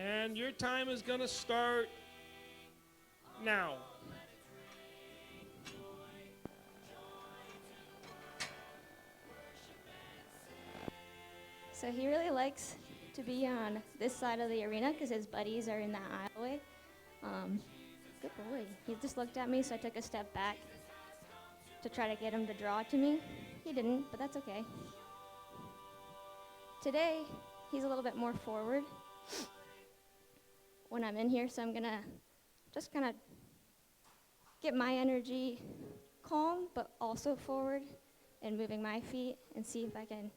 And your time is going to start now. So he really likes to be on this side of the arena because his buddies are in that aisleway. Good boy. He just looked at me, so I took a step back to try to get him to draw to me. He didn't, but that's okay. Today, he's a little bit more forward when I'm in here, so I'm gonna just kind of get my energy calm, but also forward and moving my feet and see if I can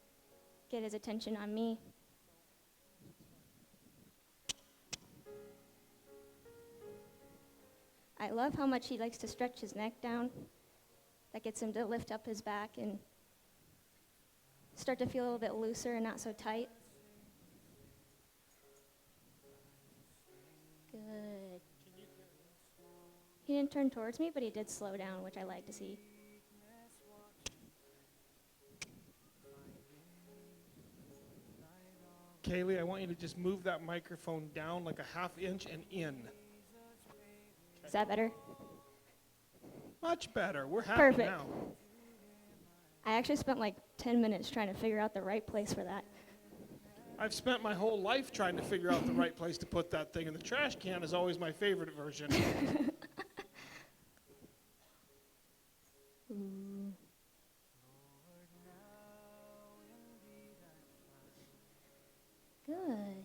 get his attention on me. I love how much he likes to stretch his neck down. That gets him to lift up his back and start to feel a little bit looser and not so tight. Good. He didn't turn towards me, but he did slow down, which I like to see. Kaylie, I want you to just move that microphone down like a half inch and in. Is that better? Much better. We're happy Perfect. now. I actually spent like 10 minutes trying to figure out the right place for that. I've spent my whole life trying to figure out the right place to put that thing, and the trash can is always my favorite version. Ooh. Good.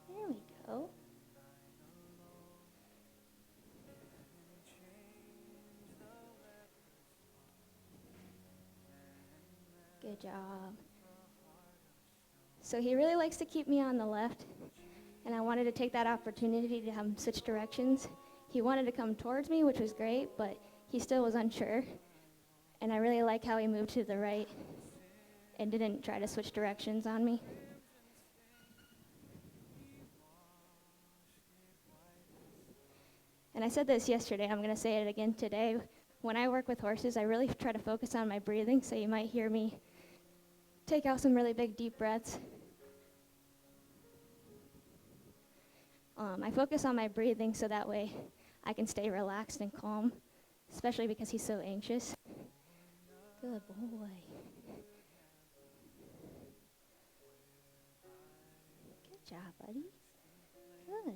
There we go. Good job. So he really likes to keep me on the left, and I wanted to take that opportunity to have him switch directions. He wanted to come towards me, which was great, but he still was unsure. And I really like how he moved to the right and didn't try to switch directions on me. And I said this yesterday, I'm going to say it again today. When I work with horses, I really try to focus on my breathing, so you might hear me take out some really big, deep breaths. I focus on my breathing so that way I can stay relaxed and calm, especially because he's so anxious. Good boy. Good job, buddy. Good.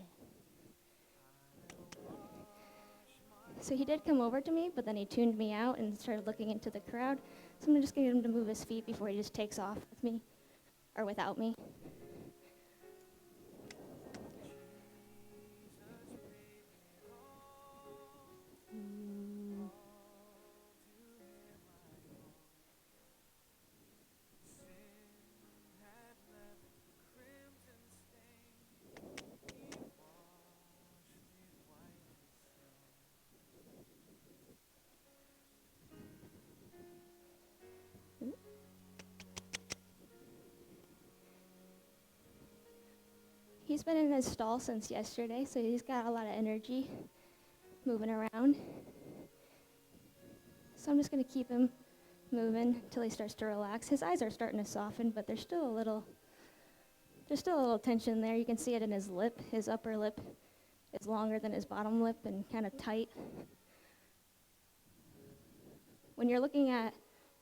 So he did come over to me, but then he tuned me out and started looking into the crowd. So I'm just going to get him to move his feet before he just takes off with me, or without me. He's been in his stall since yesterday, so he's got a lot of energy moving around. So I'm just going to keep him moving until he starts to relax. His eyes are starting to soften, but there's still a little tension there. You can see it in his lip. His upper lip is longer than his bottom lip and kind of tight. When you're looking at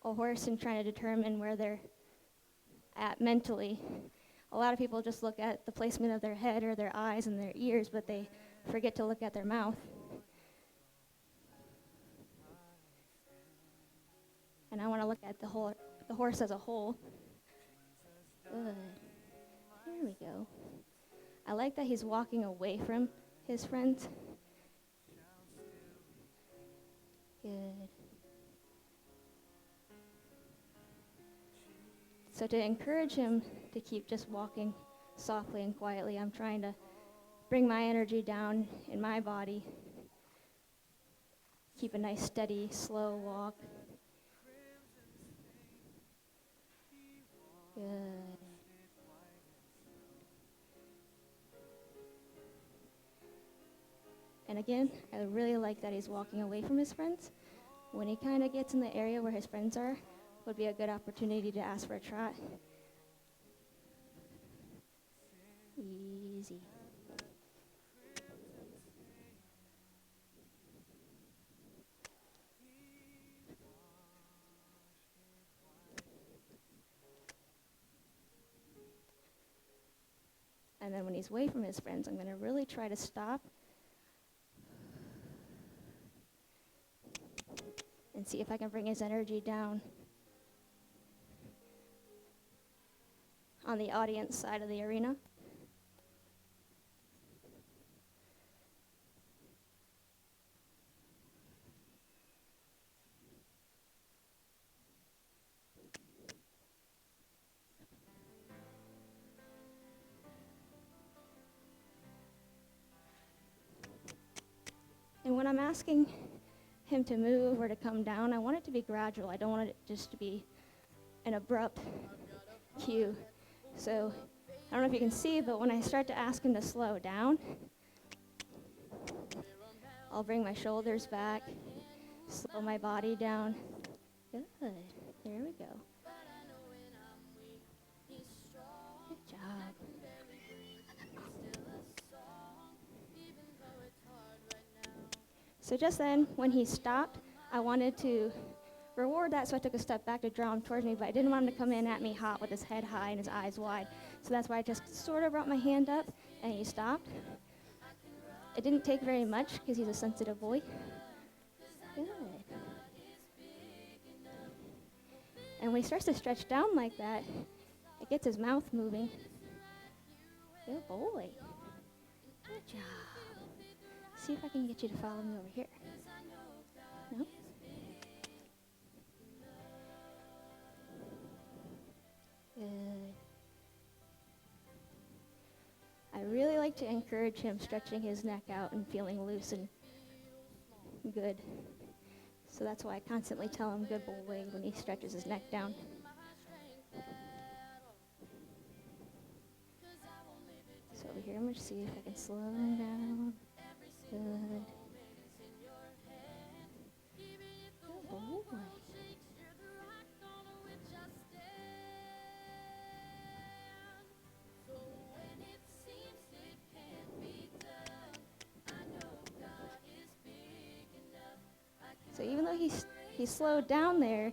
a horse and trying to determine where they're at mentally, a lot of people just look at the placement of their head or their eyes and their ears, but they forget to look at their mouth. And I want to look at the horse as a whole. Good. There we go. I like that he's walking away from his friends. Good. So to encourage him to keep just walking softly and quietly, I'm trying to bring my energy down in my body. Keep a nice, steady, slow walk. Good. And again, I really like that he's walking away from his friends. When he kind of gets in the area where his friends are, would be a good opportunity to ask for a trot. Easy. And then when he's away from his friends, I'm going to really try to stop and see if I can bring his energy down on the audience side of the arena. And when I'm asking him to move or to come down, I want it to be gradual. I don't want it just to be an abrupt cue. So I don't know if you can see, but when I start to ask him to slow down, I'll bring my shoulders back, slow my body down. Good. There we go. Good job. So just then, when he stopped, I wanted to reward that, so I took a step back to draw him towards me, but I didn't want him to come in at me hot with his head high and his eyes wide. So that's why I just sort of brought my hand up, and he stopped. It didn't take very much, because he's a sensitive boy. Good. And when he starts to stretch down like that, it gets his mouth moving. Good boy. Good job. See if I can get you to follow me over here. No? Good. I really like to encourage him stretching his neck out and feeling loose and good. So that's why I constantly tell him good boy when he stretches his neck down. So over here, I'm going to see if I can slow him down. Good. Good boy. So even though he slowed down there,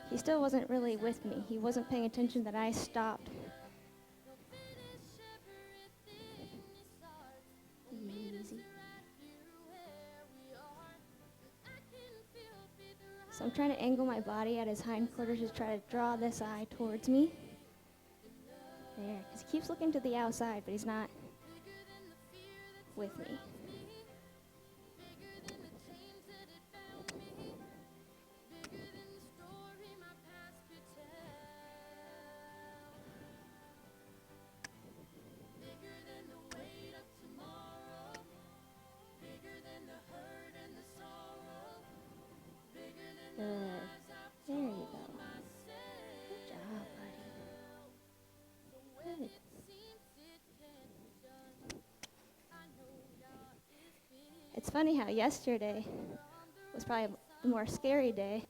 he still wasn't really with me. He wasn't paying attention that I stopped. Easy. So I'm trying to angle my body at his hindquarters to try to draw this eye towards me. There, because he keeps looking to the outside, but he's not with me. Good. There you go. Good job, buddy. Good. It's funny how yesterday was probably the more scary day,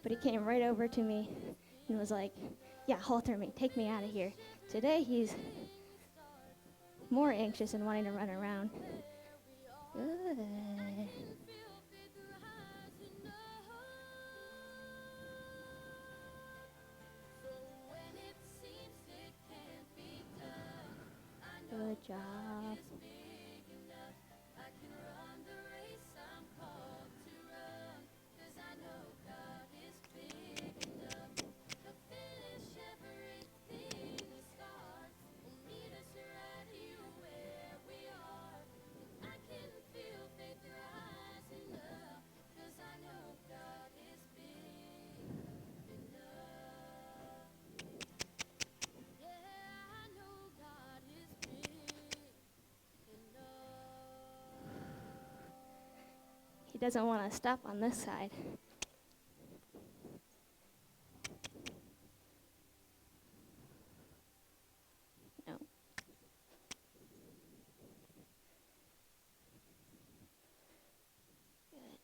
but he came right over to me and was like, yeah, halter me, take me out of here. Today he's more anxious and wanting to run around. Good. Good job. He doesn't want to stop on this side. No. Good.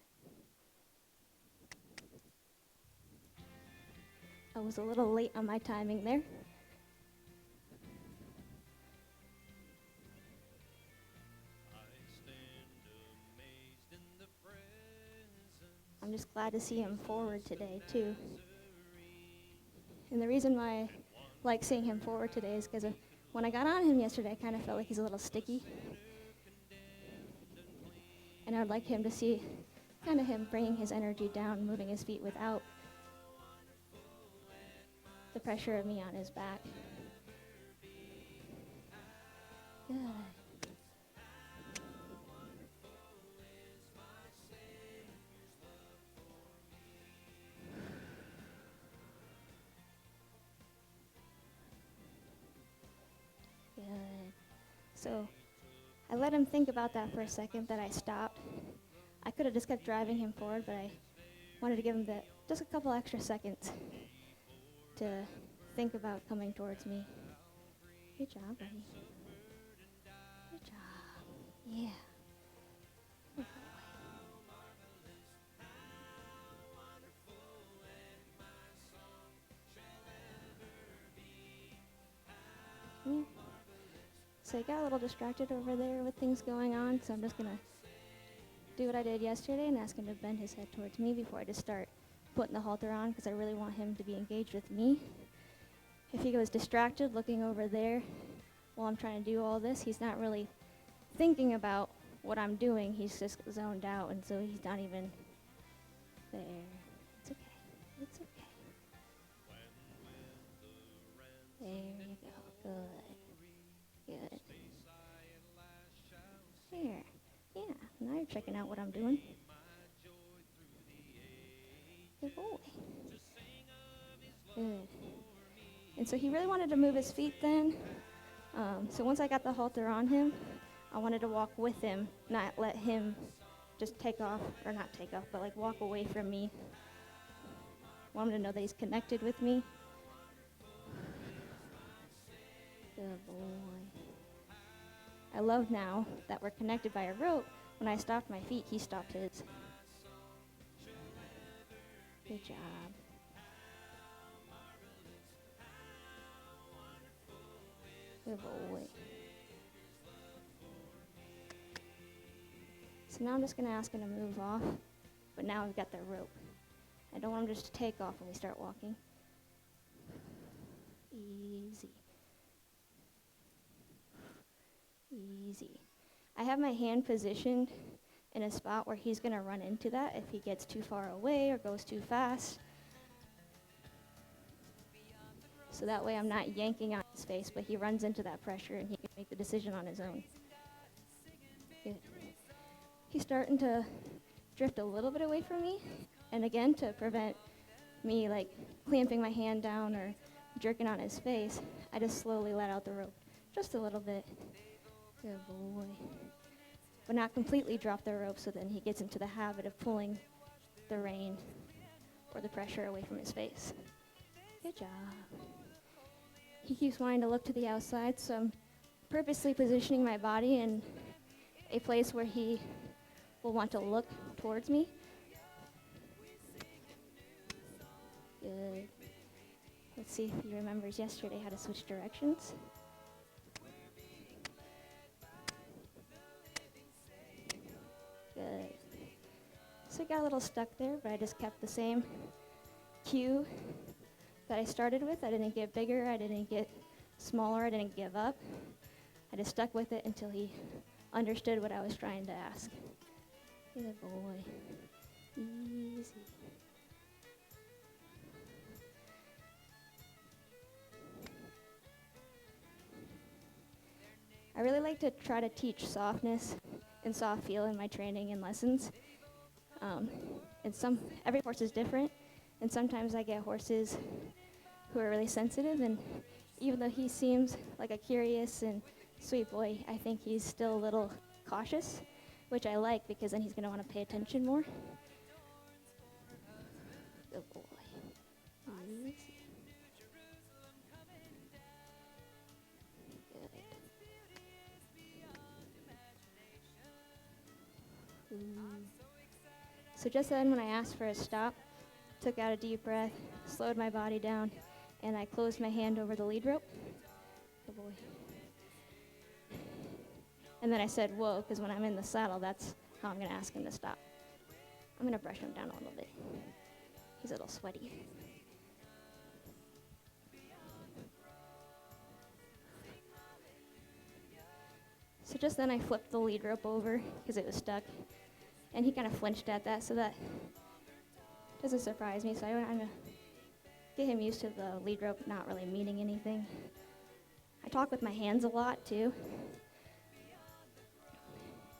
I was a little late on my timing there. I'm just glad to see him forward today, too. And the reason why I like seeing him forward today is because when I got on him yesterday, I kind of felt like he's a little sticky. And I would like him to see kind of him bringing his energy down, moving his feet without the pressure of me on his back. Good. Good. So I let him think about that for a second, that I stopped. I could have just kept driving him forward, but I wanted to give him just a couple extra seconds to think about coming towards me. Good job, buddy. Good job. Yeah. Good boy. Yeah. So I got a little distracted over there with things going on, so I'm just going to do what I did yesterday and ask him to bend his head towards me before I just start putting the halter on, because I really want him to be engaged with me. If he goes distracted looking over there while I'm trying to do all this, he's not really thinking about what I'm doing. He's just zoned out, and so he's not even there. It's okay. It's okay. There you go. Good. Good. There. Yeah, now you're checking out what I'm doing. Good boy. Good. And so he really wanted to move his feet then. So once I got the halter on him, I wanted to walk with him, not let him just take off, or not take off, but like walk away from me. I want him to know that he's connected with me. Good boy. I love now that we're connected by a rope. When I stopped my feet, he stopped his. Good job. Good boy. So now I'm just going to ask him to move off, but now I've got the rope. I don't want him just to take off when we start walking. Easy. Easy. I have my hand positioned in a spot where he's going to run into that if he gets too far away or goes too fast. So that way I'm not yanking on his face, but he runs into that pressure and he can make the decision on his own. Good. He's starting to drift a little bit away from me, and again, to prevent me like clamping my hand down or jerking on his face, I just slowly let out the rope, just a little bit. Good boy. But not completely drop the rope, so then he gets into the habit of pulling the rein or the pressure away from his face. Good job. He keeps wanting to look to the outside, so I'm purposely positioning my body in a place where he will want to look towards me. Good. Let's see if he remembers yesterday how to switch directions. Good. So I got a little stuck there, but I just kept the same cue that I started with. I didn't get bigger, I didn't get smaller, I didn't give up. I just stuck with it until he understood what I was trying to ask. Good boy. Easy. I really like to try to teach softness and soft feel in my training and lessons. Every horse is different, and sometimes I get horses who are really sensitive, and even though he seems like a curious and sweet boy, I think he's still a little cautious, which I like because then he's going to want to pay attention more. Good boy. Easy. Good. So just then when I asked for a stop, took out a deep breath, slowed my body down, and I closed my hand over the lead rope. Good boy. And then I said, whoa, because when I'm in the saddle, that's how I'm going to ask him to stop. I'm going to brush him down a little bit. He's a little sweaty. So just then I flipped the lead rope over because it was stuck. And he kind of flinched at that, so that doesn't surprise me. So I'm going to get him used to the lead rope not really meaning anything. I talk with my hands a lot too.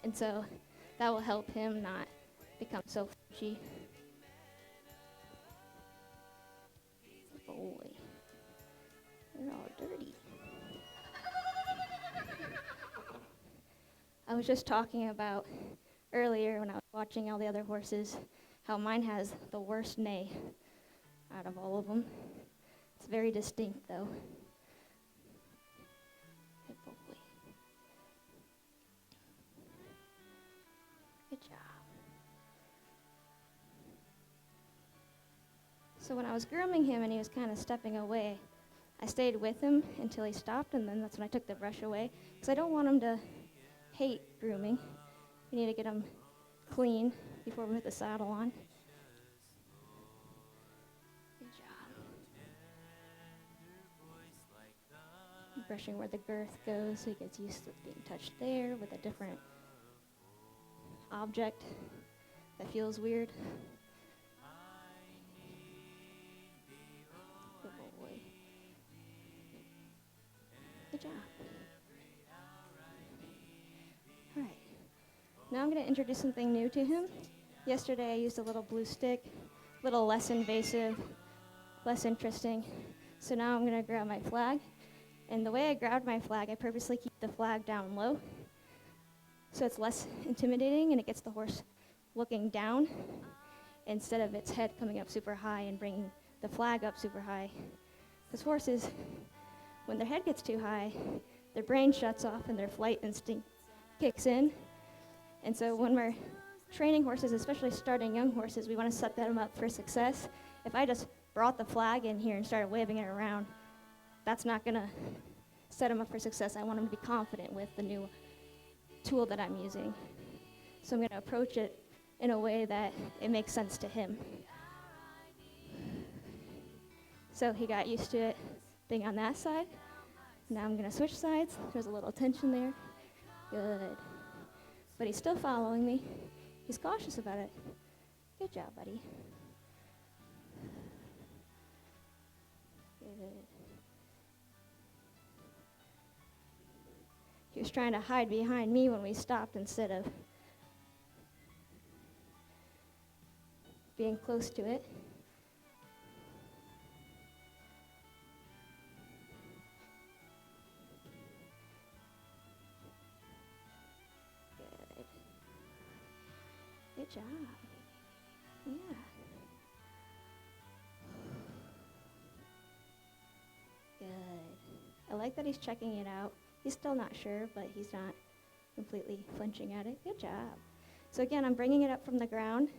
And so that will help him not become so flinchy. Boy, you're all dirty. I was just talking about earlier when I was watching all the other horses, how mine has the worst neigh out of all of them. It's very distinct though. Good boy. Good job. So when I was grooming him and he was kind of stepping away, I stayed with him until he stopped, and then that's when I took the brush away, because I don't want him to hate grooming. We need to get him clean before we put the saddle on. Good job. Brushing where the girth goes so he gets used to being touched there with a different object that feels weird. Good boy. Good job. All right. Now I'm going to introduce something new to him. Yesterday I used a little blue stick, a little less invasive, less interesting. So now I'm going to grab my flag. And the way I grabbed my flag, I purposely keep the flag down low so it's less intimidating and it gets the horse looking down instead of its head coming up super high and bringing the flag up super high. Because horses, when their head gets too high, their brain shuts off and their flight instinct kicks in. And so when we're training horses, especially starting young horses, we want to set them up for success. If I just brought the flag in here and started waving it around, that's not going to set them up for success. I want them to be confident with the new tool that I'm using. So I'm going to approach it in a way that it makes sense to him. So he got used to it being on that side. Now I'm going to switch sides. There's a little tension there. Good. But he's still following me. He's cautious about it. Good job, buddy. Good. He was trying to hide behind me when we stopped instead of being close to it. Good. Good job. Yeah. Good. I like that he's checking it out. He's still not sure, but he's not completely flinching at it. Good job. So again, I'm bringing it up from the ground.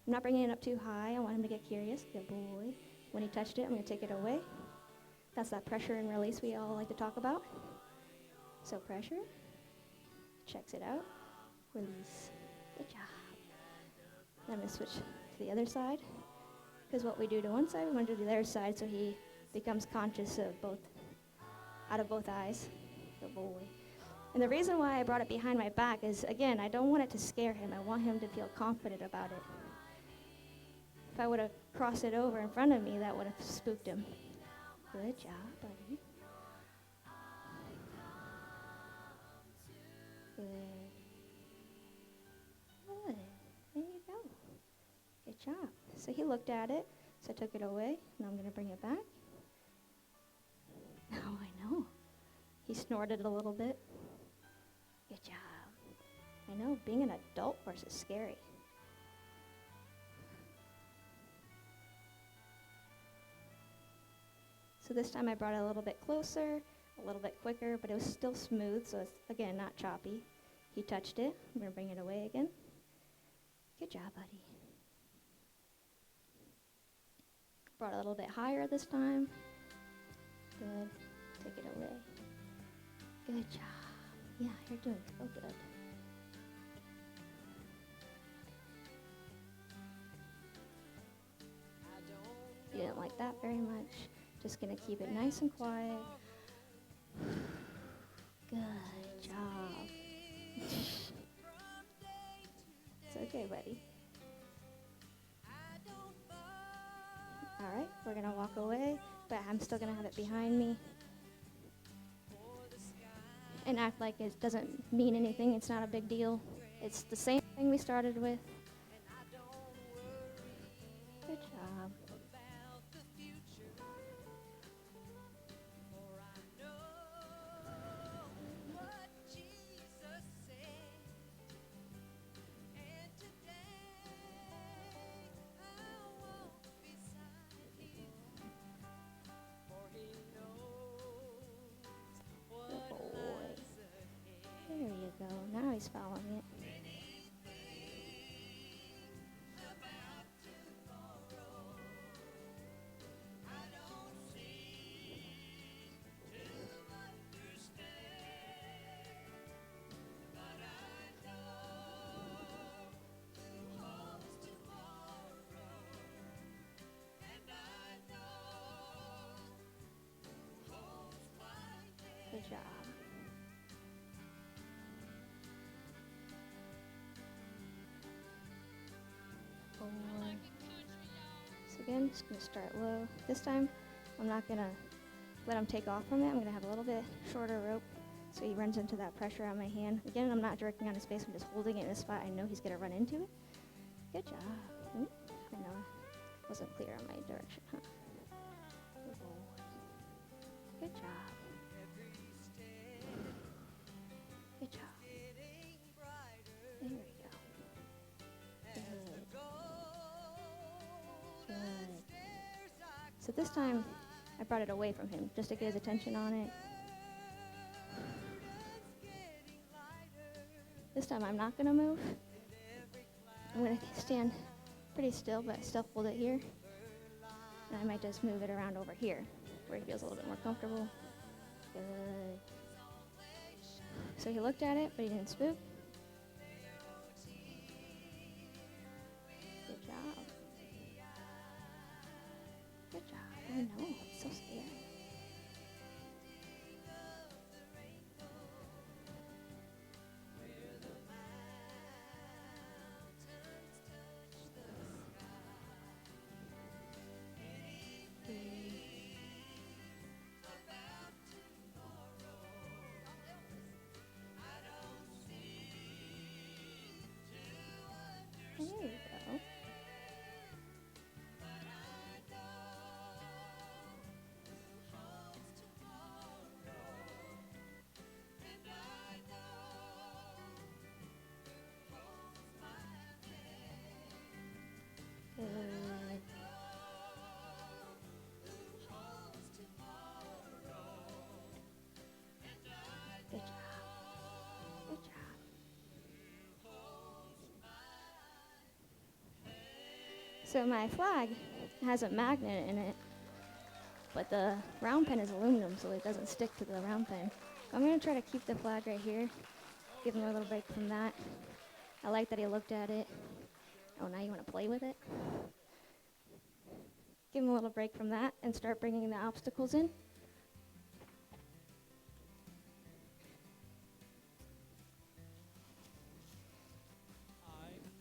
I'm not bringing it up too high. I want him to get curious. Good boy. When he touched it, I'm going to take it away. That's that pressure and release we all like to talk about. So pressure. Checks it out. Release. Good job. Then I'm going to switch to the other side. Because what we do to one side, we want to do the other side so he becomes conscious of both, out of both eyes. Good boy. And the reason why I brought it behind my back is, again, I don't want it to scare him. I want him to feel confident about it. If I would have crossed it over in front of me, that would have spooked him. Good job, buddy. Good. Good. There you go. Good job. So he looked at it, so I took it away. Now I'm going to bring it back. Oh, I know. He snorted a little bit. Good job. I know, being an adult horse is scary. So this time I brought it a little bit closer, a little bit quicker, but it was still smooth, so it's, again, not choppy. He touched it. I'm going to bring it away again. Good job, buddy. Brought it a little bit higher this time. Good. Take it away. Good job. Yeah, you're doing so good. You didn't like that very much. Just gonna keep it nice and quiet. Good job. ready. All right, we're gonna walk away, but I'm still gonna have it behind me and act like it doesn't mean anything. It's not a big deal. It's the same thing we started with. Good job. Good boy. There you go. Now he's following it. Good job. Boy. So again, just gonna start low. This time, I'm not gonna let him take off from it. I'm gonna have a little bit shorter rope so he runs into that pressure on my hand. Again, I'm not jerking on his face, I'm just holding it in a spot I know he's gonna run into it. Good job. Ooh, I know I wasn't clear on my direction, huh? Good boy. Good job. Good job. There we go. Good. Good. So this time, I brought it away from him just to get his attention on it. This time I'm not gonna move. I'm gonna stand pretty still, but still hold it here. And I might just move it around over here, where he feels a little bit more comfortable. Good. So he looked at it, but he didn't spook. Good job. Good job. I know, it's so scary. There you go. Good. Good job. Good job. So my flag has a magnet in it, but the round pen is aluminum, so it doesn't stick to the round pen. I'm going to try to keep the flag right here, give him a little break from that. I like that he looked at it. Oh, now you want to play with it? Give him a little break from that and start bringing the obstacles in.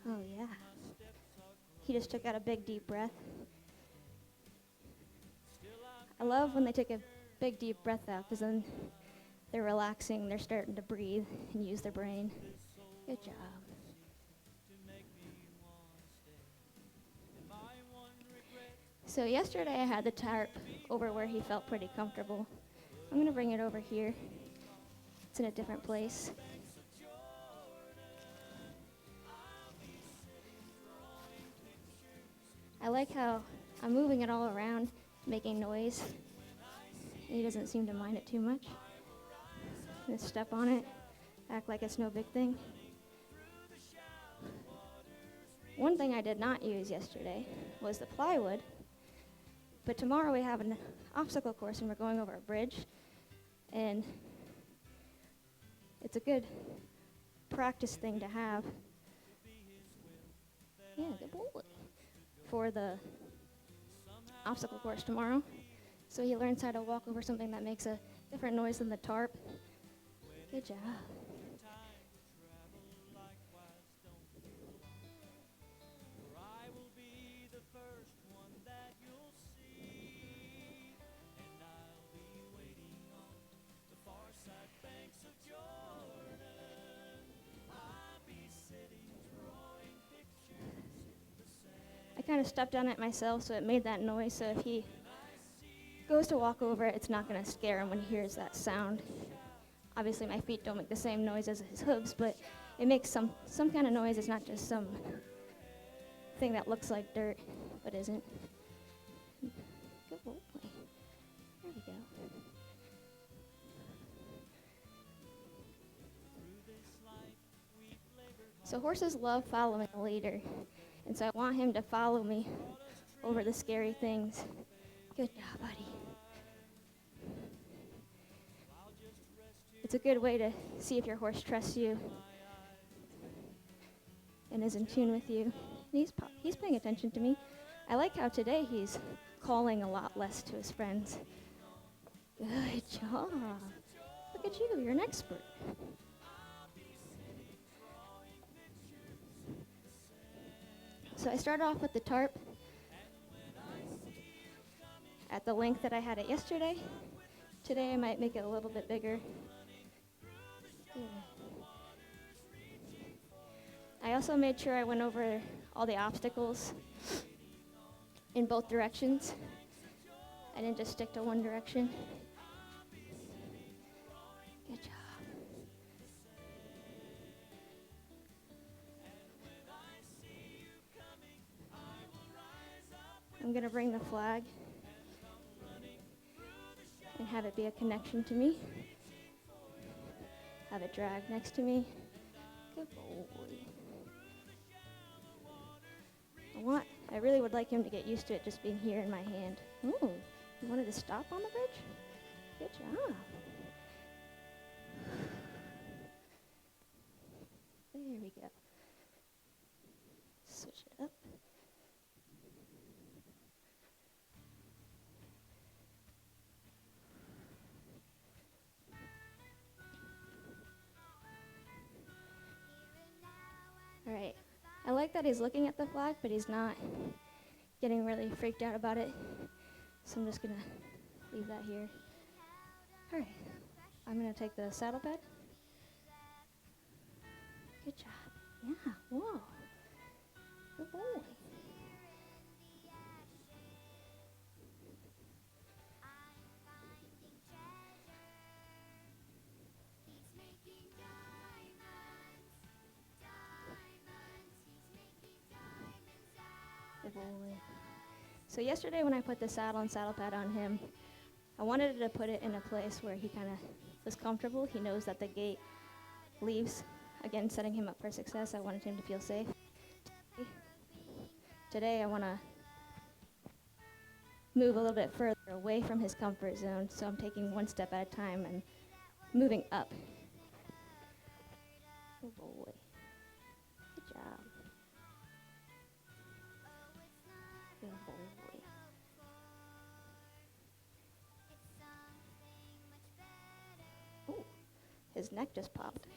Oh, yeah. He just took out a big, deep breath. I love when they take a big, deep breath out, because then they're relaxing, they're starting to breathe and use their brain. Good job. So yesterday I had the tarp over where he felt pretty comfortable. I'm going to bring it over here. It's in a different place. I like how I'm moving it all around, making noise. He doesn't seem to mind it too much. Just step on it, act like it's no big thing. One thing I did not use yesterday was the plywood, but tomorrow we have an obstacle course and we're going over a bridge, and it's a good practice thing to have. Yeah, good boy. For the obstacle course tomorrow. So he learns how to walk over something that makes a different noise than the tarp. Good job. of stepped on it myself, so it made that noise. So if he goes to walk over it, it's not going to scare him when he hears that sound. Obviously, my feet don't make the same noise as his hooves, but it makes some kind of noise. It's not just some thing that looks like dirt, but isn't. Good boy. There we go. So horses love following a leader, and so I want him to follow me over the scary things. Good job, buddy. It's a good way to see if your horse trusts you and is in tune with you. And he's paying attention to me. I like how today he's calling a lot less to his friends. Good job. Look at you, you're an expert. So I started off with the tarp at the length that I had it yesterday. Today I might make it a little bit bigger. Yeah. I also made sure I went over all the obstacles in both directions. I didn't just stick to one direction. Good job. I'm going to bring the flag and have it be a connection to me. Have it drag next to me. Good boy. I really would like him to get used to it just being here in my hand. Ooh, you wanted to stop on the bridge? Good job. There we go. Switch it up. All right. I like that he's looking at the flag, but he's not getting really freaked out about it. So I'm just going to leave that here. All right. I'm going to take the saddle pad. Good job. Yeah. Whoa. Good boy. Good boy. So yesterday when I put the saddle and saddle pad on him, I wanted to put it in a place where he kind of was comfortable. He knows that the gate leaves. Again, setting him up for success. I wanted him to feel safe. Today I want to move a little bit further away from his comfort zone, so I'm taking one step at a time and moving up. Good boy. Good job. Good boy. Ooh, his neck just popped.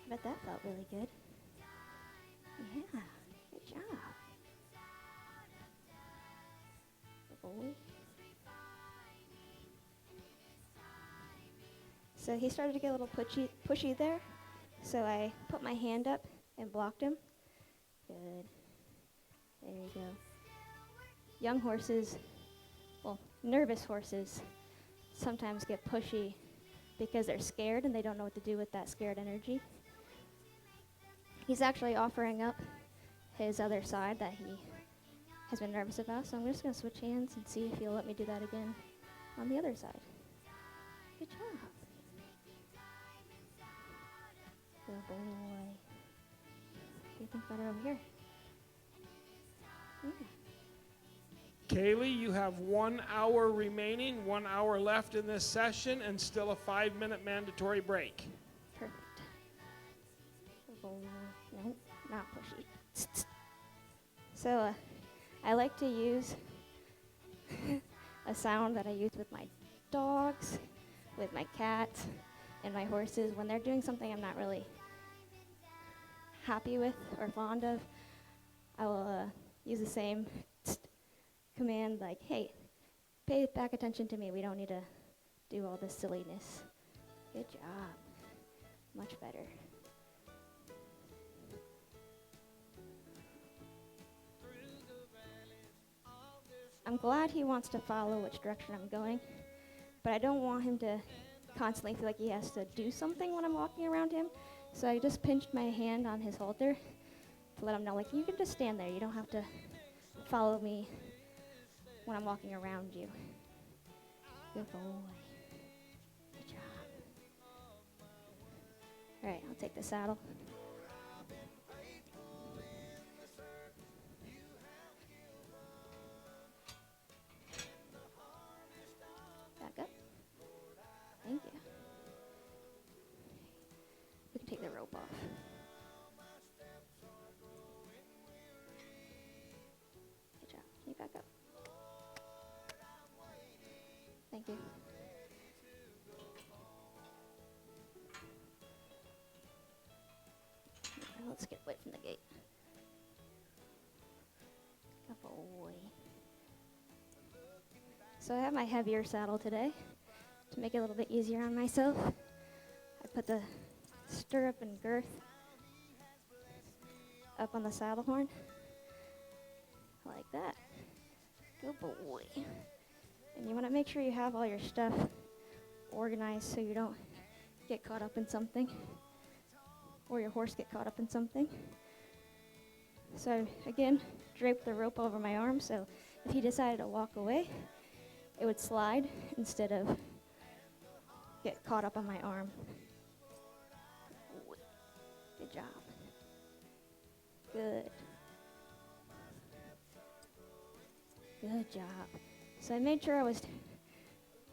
I bet that felt really good. Yeah, good job. Good boy. So he started to get a little pushy there, so I put my hand up and blocked him. Good. There you go. Young horses, well, nervous horses, sometimes get pushy because they're scared and they don't know what to do with that scared energy. He's actually offering up his other side that he has been nervous about, so I'm just going to switch hands and see if he'll let me do that again on the other side. Good job. Good boy. What do you think about it over here? Yeah. Kaylie, you have 1 hour remaining, 1 hour left in this session, and still a 5-minute mandatory break. Perfect. Nope, not pushy. So I like to use a sound that I use with my dogs, with my cats, and my horses. When they're doing something I'm not really happy with or fond of, I will use the same command like, hey, pay back attention to me. We don't need to do all this silliness. Good job. Much better. I'm glad he wants to follow which direction I'm going, but I don't want him to constantly feel like he has to do something when I'm walking around him. So I just pinched my hand on his halter to let him know, like, you can just stand there. You don't have to follow me when I'm walking around you. Good boy. Good job. All right, I'll take the saddle. Back up. Thank you. We can take the rope off. Good job. Can you back up? Thank you. Let's get away from the gate. Good boy. So I have my heavier saddle today to make it a little bit easier on myself. I put the stirrup and girth up on the saddle horn, like that. Good boy. And you want to make sure you have all your stuff organized so you don't get caught up in something, or your horse get caught up in something. So again, drape the rope over my arm so if he decided to walk away, it would slide instead of get caught up on my arm. Good job. Good. Good job. So I made sure I was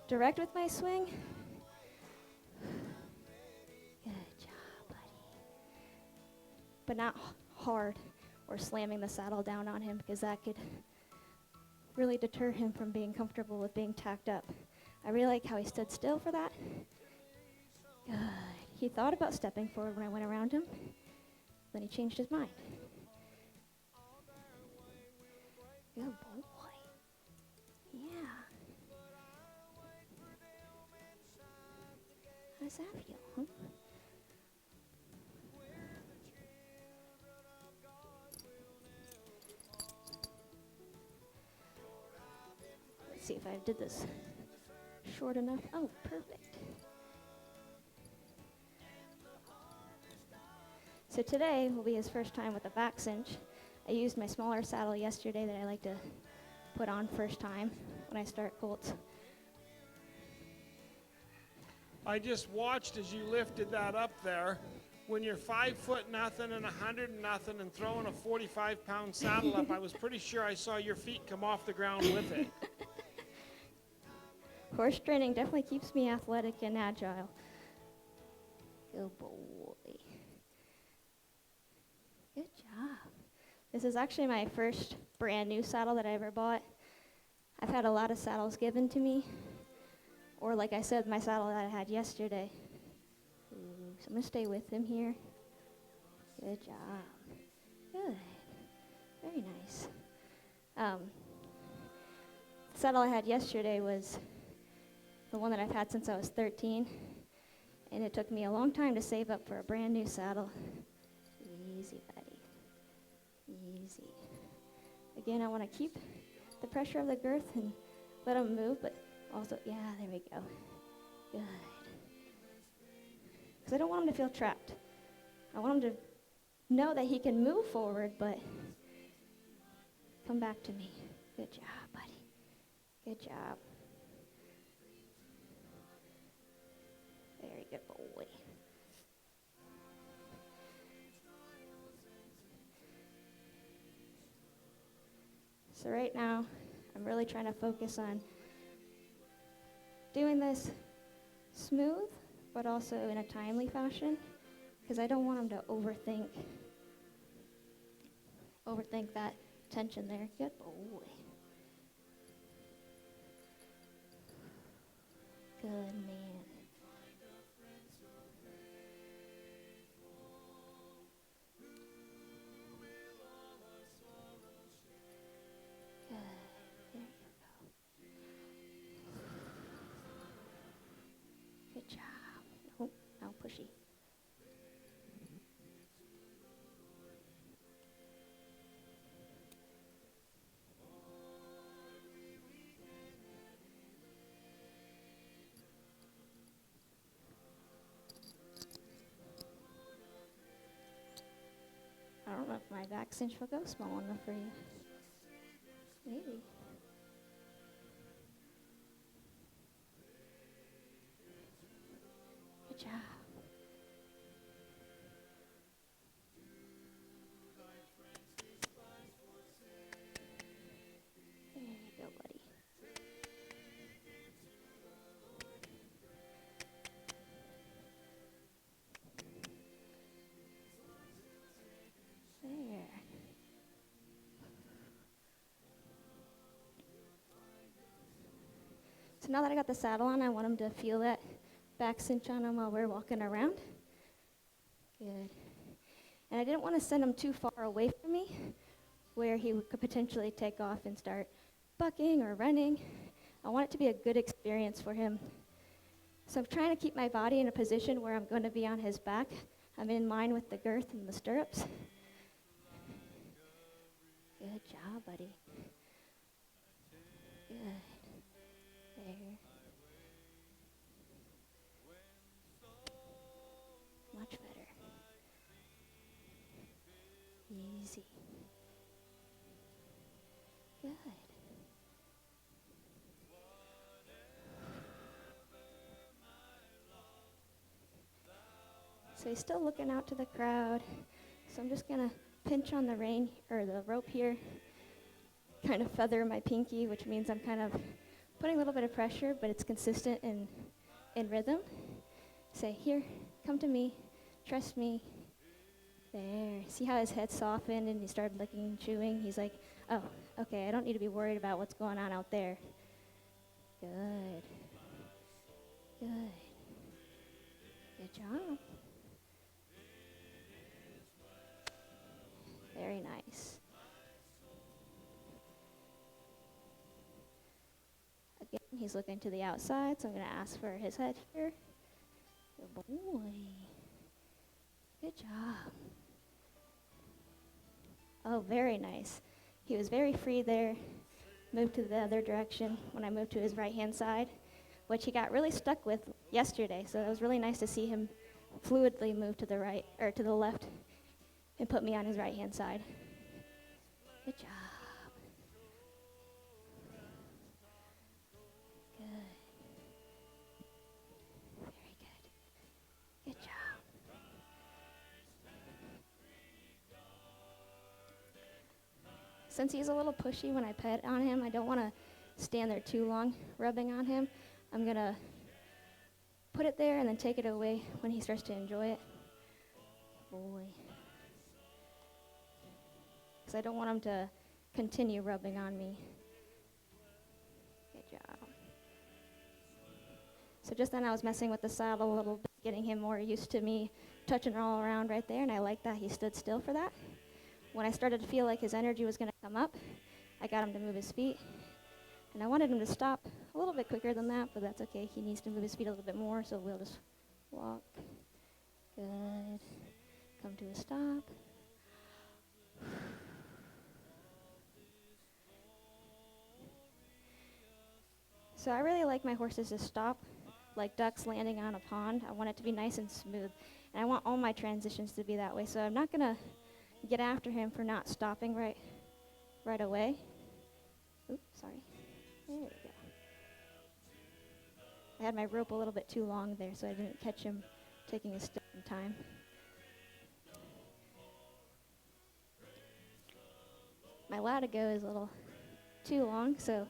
direct with my swing. Good job, buddy. But not hard or slamming the saddle down on him, because that could really deter him from being comfortable with being tacked up. I really like how he stood still for that. Good. He thought about stepping forward when I went around him, then he changed his mind. Good boy. Yeah. How does that feel, huh? Let's see if I did this short enough. Oh, perfect. So today will be his first time with a back cinch. I used my smaller saddle yesterday that I like to put on first time when I start colts. I just watched as you lifted that up there. When you're 5 foot nothing and 100 and nothing and throwing a 45-pound saddle up, I was pretty sure I saw your feet come off the ground with it. Horse training definitely keeps me athletic and agile. Good boy. Good job. This is actually my first brand new saddle that I ever bought. I've had a lot of saddles given to me, or like I said, my saddle that I had yesterday. Ooh, so I'm gonna stay with him here. Good job. Good. Very nice. The saddle I had yesterday was the one that I've had since I was 13, and it took me a long time to save up for a brand new saddle. Easy, buddy. Easy. Again, I want to keep the pressure of the girth and let him move, but also, yeah, there we go. Good. Because I don't want him to feel trapped. I want him to know that he can move forward, but come back to me. Good job, buddy. Good job. Very good boy. So right now, I'm really trying to focus on doing this smooth, but also in a timely fashion, because I don't want him to overthink that tension there. Good boy. Good man. Good job. Nope, now pushy. don't know if my back cinch will go small enough for you. Maybe. Good job. There you go, buddy. There. So now that I got the saddle on, I want him to feel that back cinch on him while we're walking around. Good. And I didn't want to send him too far away from me where he could potentially take off and start bucking or running. I want it to be a good experience for him. So I'm trying to keep my body in a position where I'm going to be on his back. I'm in line with the girth and the stirrups. Good job, buddy. Good. There. Much better. Easy. Good. So he's still looking out to the crowd. So I'm just gonna pinch on the rein or the rope here, kind of feather my pinky, which means I'm kind of putting a little bit of pressure, but it's consistent in rhythm. Say, here, come to me, trust me. There. See how his head softened and he started licking and chewing? He's like, oh, okay, I don't need to be worried about what's going on out there. Good. Good. Good job. Very nice. Again, he's looking to the outside, so I'm going to ask for his head here. Good boy. Good job. Oh, very nice. He was very free there. Moved to the other direction when I moved to his right-hand side, which he got really stuck with yesterday. So it was really nice to see him fluidly move to the right or to the left and put me on his right-hand side. Good job. Good. Very good. Good job. Since he's a little pushy when I pet on him, I don't want to stand there too long rubbing on him. I'm going to put it there and then take it away when he starts to enjoy it. Boy. Because I don't want him to continue rubbing on me. Good job. So just then I was messing with the saddle a little bit, getting him more used to me touching all around right there, and I like that he stood still for that. When I started to feel like his energy was going to come up, I got him to move his feet. And I wanted him to stop a little bit quicker than that, but that's okay. He needs to move his feet a little bit more, so we'll just walk. Good. Come to a stop. So I really like my horses to stop like ducks landing on a pond. I want it to be nice and smooth. And I want all my transitions to be that way. So I'm not going to get after him for not stopping right away. Oops, sorry. There we go. I had my rope a little bit too long there, so I didn't catch him taking a step in time. My latigo is a little too long, so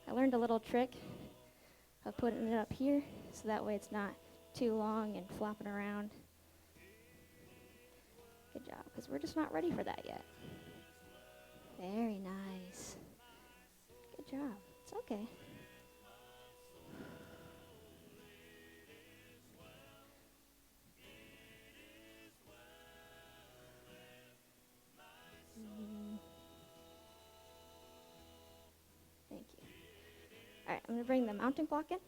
I learned a little trick of putting it up here, so that way it's not too long and flopping around. Good job, because we're just not ready for that yet. Very nice. Good job. It's okay. Thank you. All right, I'm going to bring the mounting block in.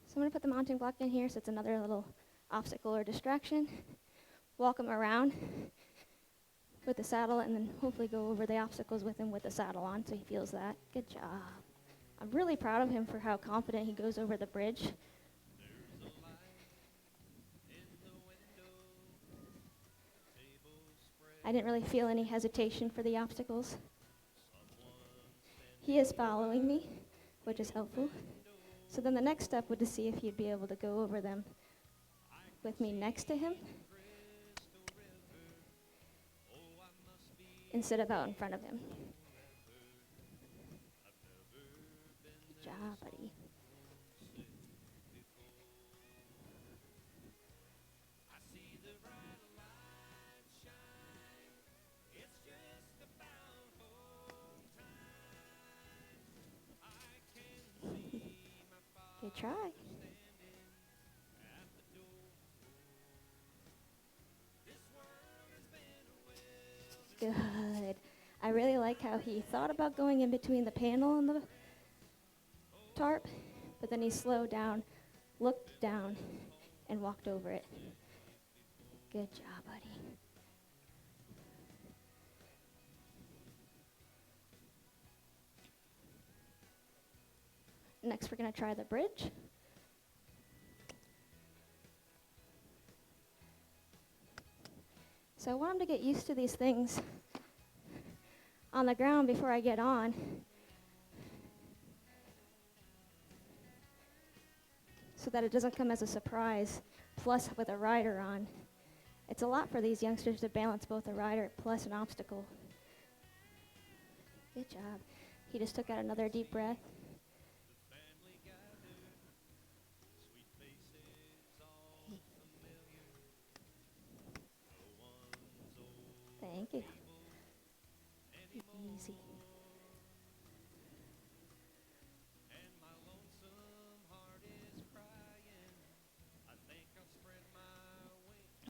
So I'm going to put the mounting block in here so it's another little obstacle or distraction. Walk him around. with the saddle, and then hopefully go over the obstacles with him with the saddle on so he feels that. Good job. I'm really proud of him for how confident he goes over the bridge. I didn't really feel any hesitation for the obstacles. He is following me, which is helpful. So then the next step would to see if he'd be able to go over them with me next to him instead of out in front of him. Good job, buddy. Good try. Good. I really like how he thought about going in between the panel and the tarp, but then he slowed down, looked down, and walked over it. Good job, buddy. Next, we're going to try the bridge. So I want him to get used to these things on the ground before I get on. So that it doesn't come as a surprise, plus with a rider on. It's a lot for these youngsters to balance both a rider plus an obstacle. Good job. He just took out another deep breath. Thank you. Easy.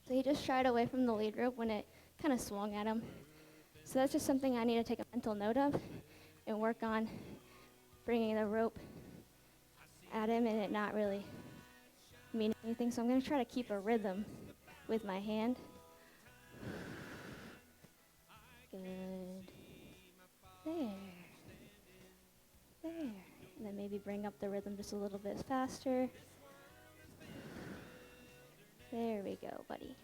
So he just shied away from the lead rope when it kind of swung at him. So that's just something I need to take a mental note of and work on, bringing the rope at him and it not really meaning anything. So I'm going to try to keep a rhythm with my hand. Good. There. There. And then maybe bring up the rhythm just a little bit faster. There we go, buddy.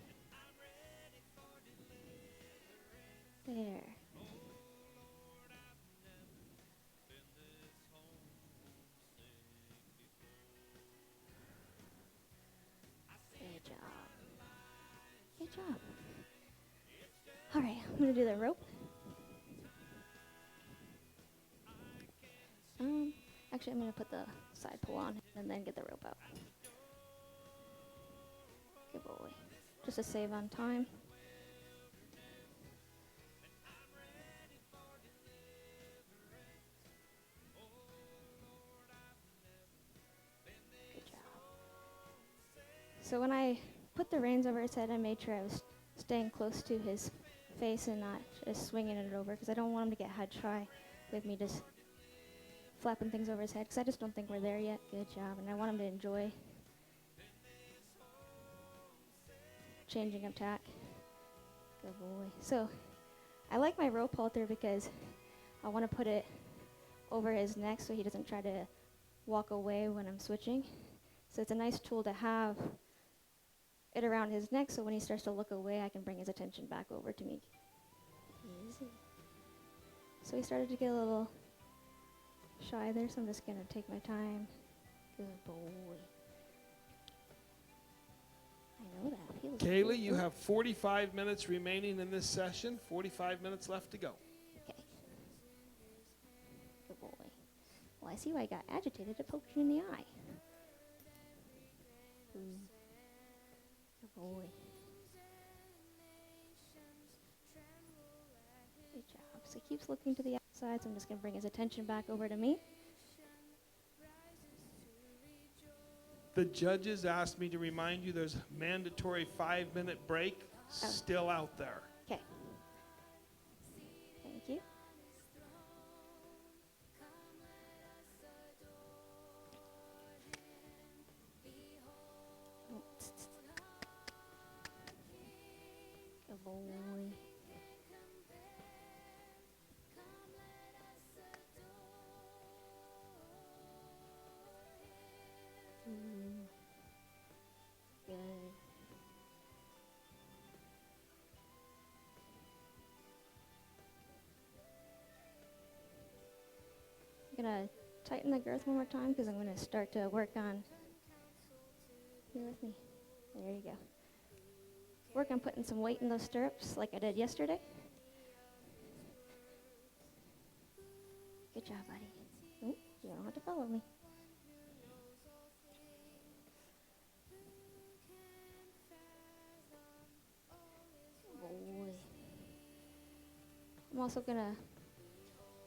There. Good job. Good job. All right, I'm going to do the rope. Actually, I'm going to put the side pull on and then get the rope out. Good boy. Just to save on time. Good job. So when I put the reins over his head, I made sure I was staying close to his face and not just swinging it over, because I don't want him to get head shy with me just flapping things over his head, because I just don't think we're there yet. Good job. And I want him to enjoy changing of tack. Good boy. So I like my rope halter because I want to put it over his neck so he doesn't try to walk away when I'm switching. So it's a nice tool to have it around his neck so when he starts to look away, I can bring his attention back over to me. Easy. So he started to get a little shy there, so I'm just going to take my time. Good boy. I know that. Feels Kaylee, good. you have 45 minutes remaining in this session. 45 minutes left to go. Okay. Good boy. Well, I see why I got agitated. It poked you in the eye. Good boy. Good job. So he keeps looking to the outside, so I'm just going to bring his attention back over to me. The judges asked me to remind you there's a mandatory 5-minute break still out there. Okay. Thank you. Good boy. Gonna tighten the girth one more time because I'm gonna start to work on, here with me, there you go. Work on putting some weight in those stirrups like I did yesterday. Good job, buddy. Oh, you don't have to follow me. Boy. I'm also gonna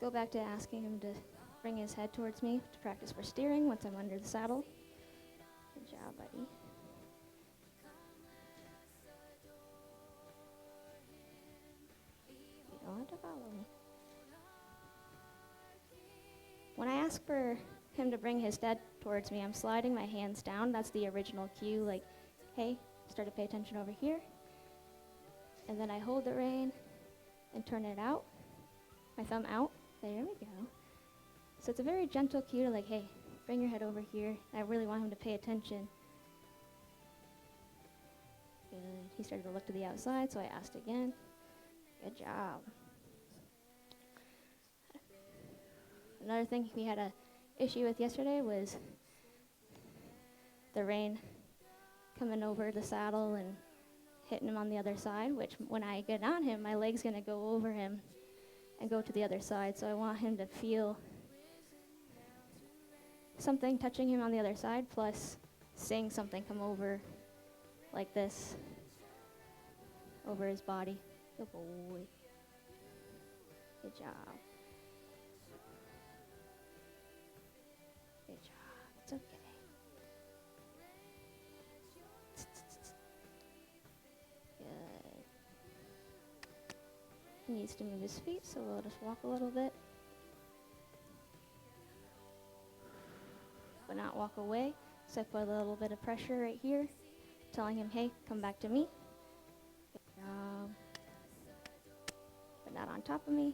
go back to asking him to bring his head towards me to practice for steering once I'm under the saddle. Good job, buddy. You don't have to follow me. When I ask for him to bring his head towards me, I'm sliding my hands down. That's the original cue, like, hey, start to pay attention over here. And then I hold the rein and turn it out, my thumb out. There we go. So it's a very gentle cue to like, hey, bring your head over here. I really want him to pay attention. Good. He started to look to the outside, so I asked again. Good job. Another thing we had a issue with yesterday was the rein coming over the saddle and hitting him on the other side, which when I get on him, my leg's gonna go over him and go to the other side. So I want him to feel something touching him on the other side, plus seeing something come over like this over his body. Good boy. Good job. Good job. It's okay. Good. He needs to move his feet, so we'll just walk a little bit. But not walk away. So I put a little bit of pressure right here, telling him, hey, come back to me. Good job. But not on top of me.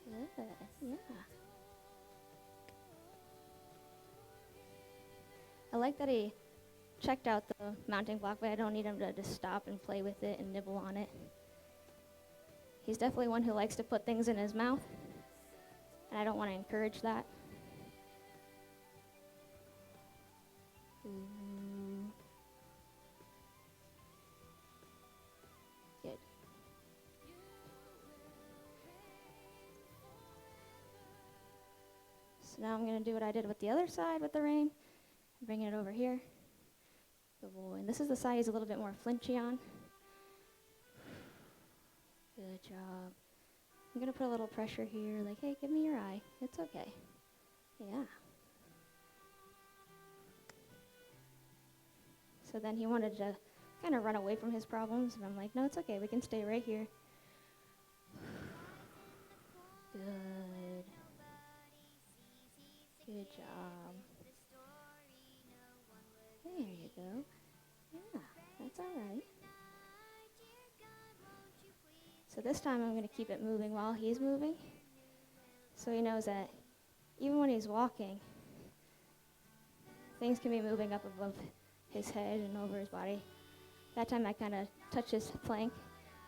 Good, yeah. I like that he checked out the mounting block, but I don't need him to just stop and play with it and nibble on it. He's definitely one who likes to put things in his mouth, and I don't want to encourage that. Good. So now I'm going to do what I did with the other side with the rein. Bring it over here. Good boy. And this is the side he's a little bit more flinchy on. Good job. I'm going to put a little pressure here, like, hey, give me your eye. It's okay. Yeah. So then he wanted to kind of run away from his problems, and I'm like, no, it's okay. We can stay right here. Good. Good job. There you go. Yeah, that's all right. So this time I'm going to keep it moving while he's moving. So he knows that even when he's walking, things can be moving up above his head and over his body. That time I kind of touched his flank,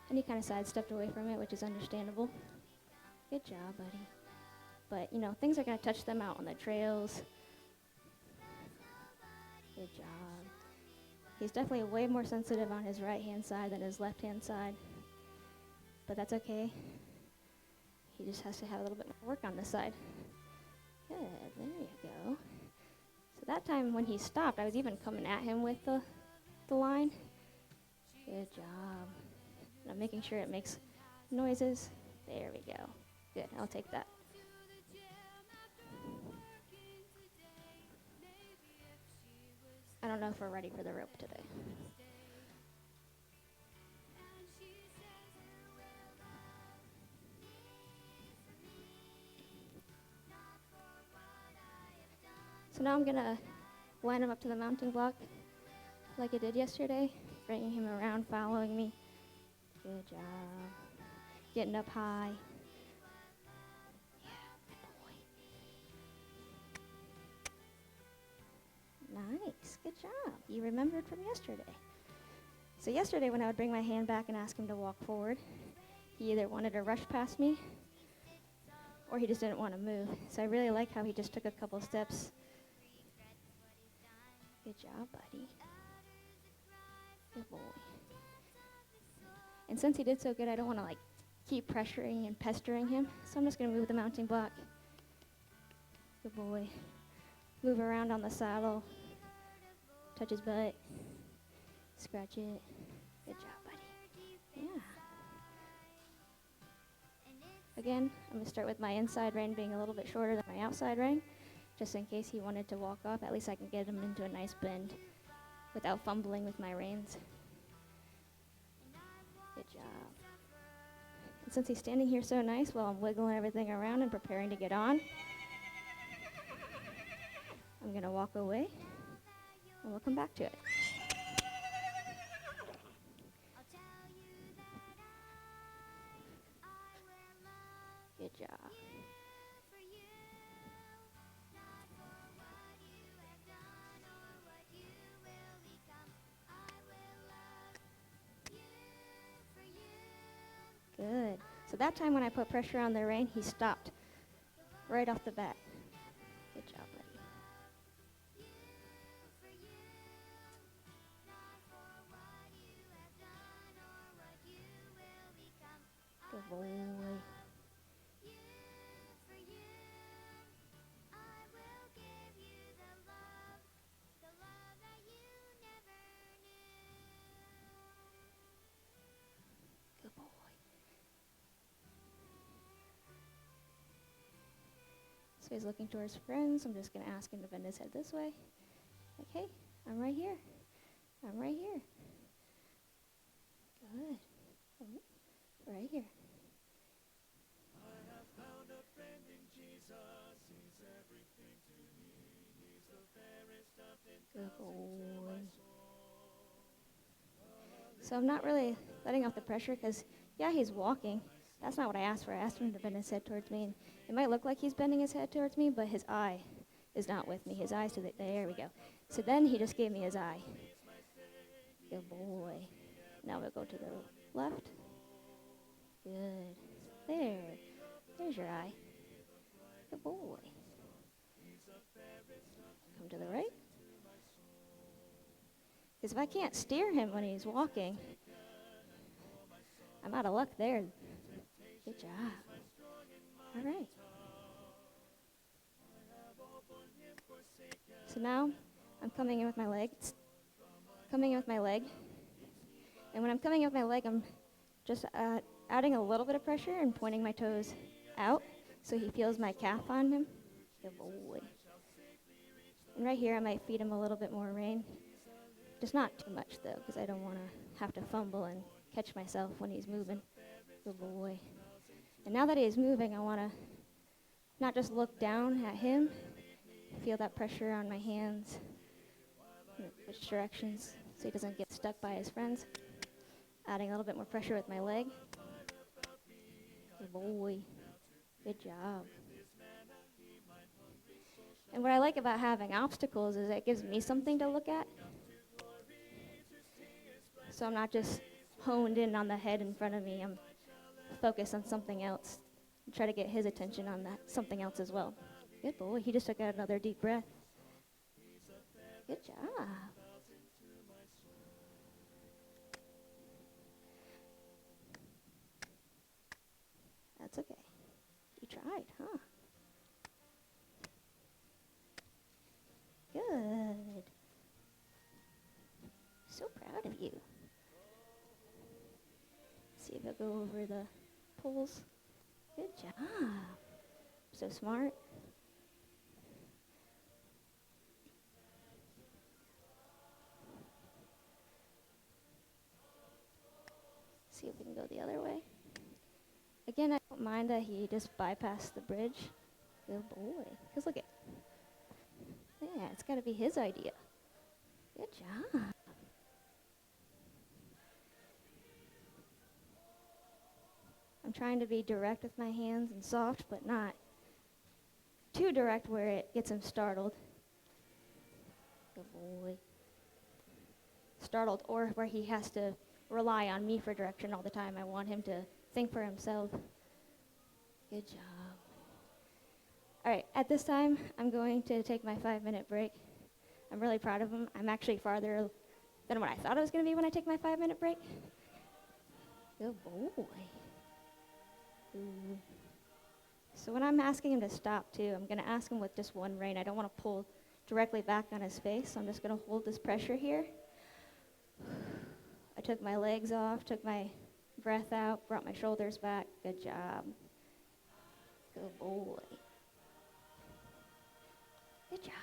and he kind of sidestepped away from it, which is understandable. Good job, buddy. But, you know, things are going to touch them out on the trails. Good job. He's definitely way more sensitive on his right-hand side than his left-hand side. But that's okay. He just has to have a little bit more work on this side. Good, there you go. So that time when he stopped, I was even coming at him with the line. Good job. And I'm making sure it makes noises. There we go. Good, I'll take that. I don't know if we're ready for the rope today. So now I'm gonna line him up to the mounting block like I did yesterday, bringing him around, following me. Good job. Getting up high. Yeah, good boy. Nice, good job. He remembered from yesterday. So yesterday when I would bring my hand back and ask him to walk forward, he either wanted to rush past me or he just didn't want to move. So I really like how he just took a couple steps. Good job, buddy. Good boy. And since he did so good, I don't want to like keep pressuring and pestering him. So I'm just going to move the mounting block. Good boy. Move around on the saddle. Touch his butt. Scratch it. Good job, buddy. Yeah. Again, I'm going to start with my inside rein being a little bit shorter than my outside rein, just in case he wanted to walk off. At least I can get him into a nice bend without fumbling with my reins. Good job. And since he's standing here so nice while I'm wiggling everything around and preparing to get on, I'm going to walk away, and we'll come back to it. Good job. Good. So that time when I put pressure on the rein, he stopped right off the bat. Good job, buddy. Good boy. Good boy. So he's looking towards friends. I'm just going to ask him to bend his head this way. Like, hey, I'm right here. I'm right here. Good. Oh, right here. I have found a friend in Jesus. He's everything to me. He's the fairest of 10,000 to my soul. So I'm not really letting off the pressure because, yeah, he's walking. That's not what I asked for. I asked him to bend his head towards me. And it might look like he's bending his head towards me, but his eye is not with me. His eye's to there we go. So then he just gave me his eye. Good boy. Now we'll go to the left. Good. There. There's your eye. Good boy. Come to the right. Because if I can't steer him when he's walking, I'm out of luck there. Good job. All right. So now I'm coming in with my leg. Coming in with my leg. And when I'm coming in with my leg, I'm just adding a little bit of pressure and pointing my toes out so he feels my calf on him. Good boy. And right here, I might feed him a little bit more rein. Just not too much, though, because I don't want to have to fumble and catch myself when he's moving. Good boy. And now that he's moving, I want to not just look down at him, feel that pressure on my hands, which directions, so he doesn't get stuck by his friends. Adding a little bit more pressure with my leg. Good boy. Good job. And what I like about having obstacles is it gives me something to look at. So I'm not just honed in on the head in front of me. I'm focused on something else. And try to get his attention on that something else as well. Good boy. He just took out another deep breath. Good job. That's okay. You tried, huh? Good. So proud of you. See if I'll go over the poles. Good job. So smart. See if we can go the other way. Again, I don't mind that he just bypassed the bridge. Good boy. Because look at, yeah, it's got to be his idea. Good job. I'm trying to be direct with my hands and soft, but not too direct where it gets him startled. Good boy. startled or where he has to rely on me for direction all the time. I want him to think for himself. Good job. All right, at this time, I'm going to take my 5-minute break. I'm really proud of him. I'm actually farther than what I thought I was going to be when I take my 5-minute break. Good boy. Ooh. So when I'm asking him to stop, too, I'm going to ask him with just one rein. I don't want to pull directly back on his face, so I'm just going to hold this pressure here. I took my legs off, took my breath out, brought my shoulders back. Good job. Good boy. Good job.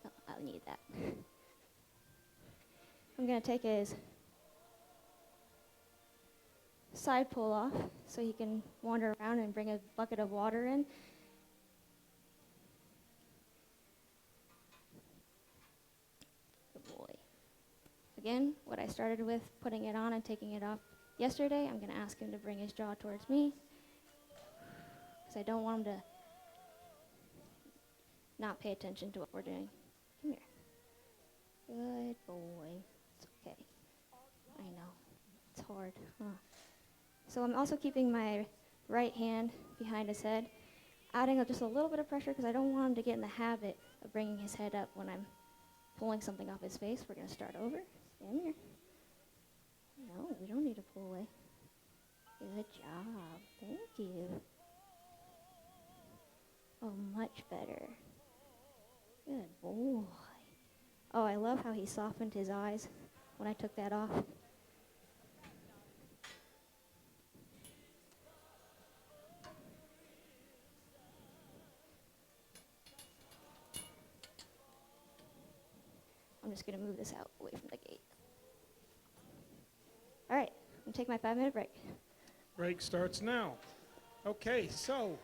Oh, I'll need that. I'm going to take his side pull off so he can wander around and bring a bucket of water in. Good boy. Again, what I started with, putting it on and taking it off yesterday, I'm going to ask him to bring his jaw towards me because I don't want him to not pay attention to what we're doing. Come here. Good boy. It's okay. I know. It's hard, huh? So I'm also keeping my right hand behind his head, adding just a little bit of pressure because I don't want him to get in the habit of bringing his head up when I'm pulling something off his face. We're going to start over. Stand here. No, we don't need to pull away. Good job. Thank you. Oh, much better. Good boy. Oh, I love how he softened his eyes when I took that off. I'm just going to move this out away from the gate. All right, I'm going to take my 5-minute break. Break starts now. Okay, so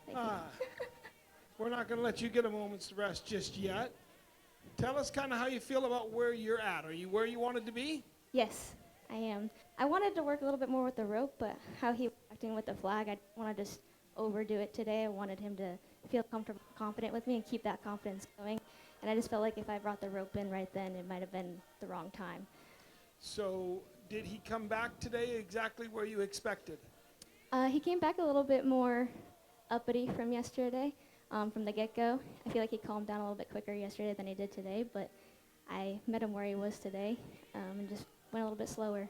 Thank you. we're not going to let you get a moment's rest just yet. Tell us kind of how you feel about where you're at. Are you where you wanted to be? Yes, I am. I wanted to work a little bit more with the rope, but how he was acting with the flag, I didn't want to just overdo it today. I wanted him to feel comfortable, confident with me and keep that confidence going. And I just felt like if I brought the rope in right then, it might have been the wrong time. So did he come back today exactly where you expected? He came back a little bit more uppity from yesterday, from the get-go. I feel like he calmed down a little bit quicker yesterday than he did today, but I met him where he was today and just went a little bit slower.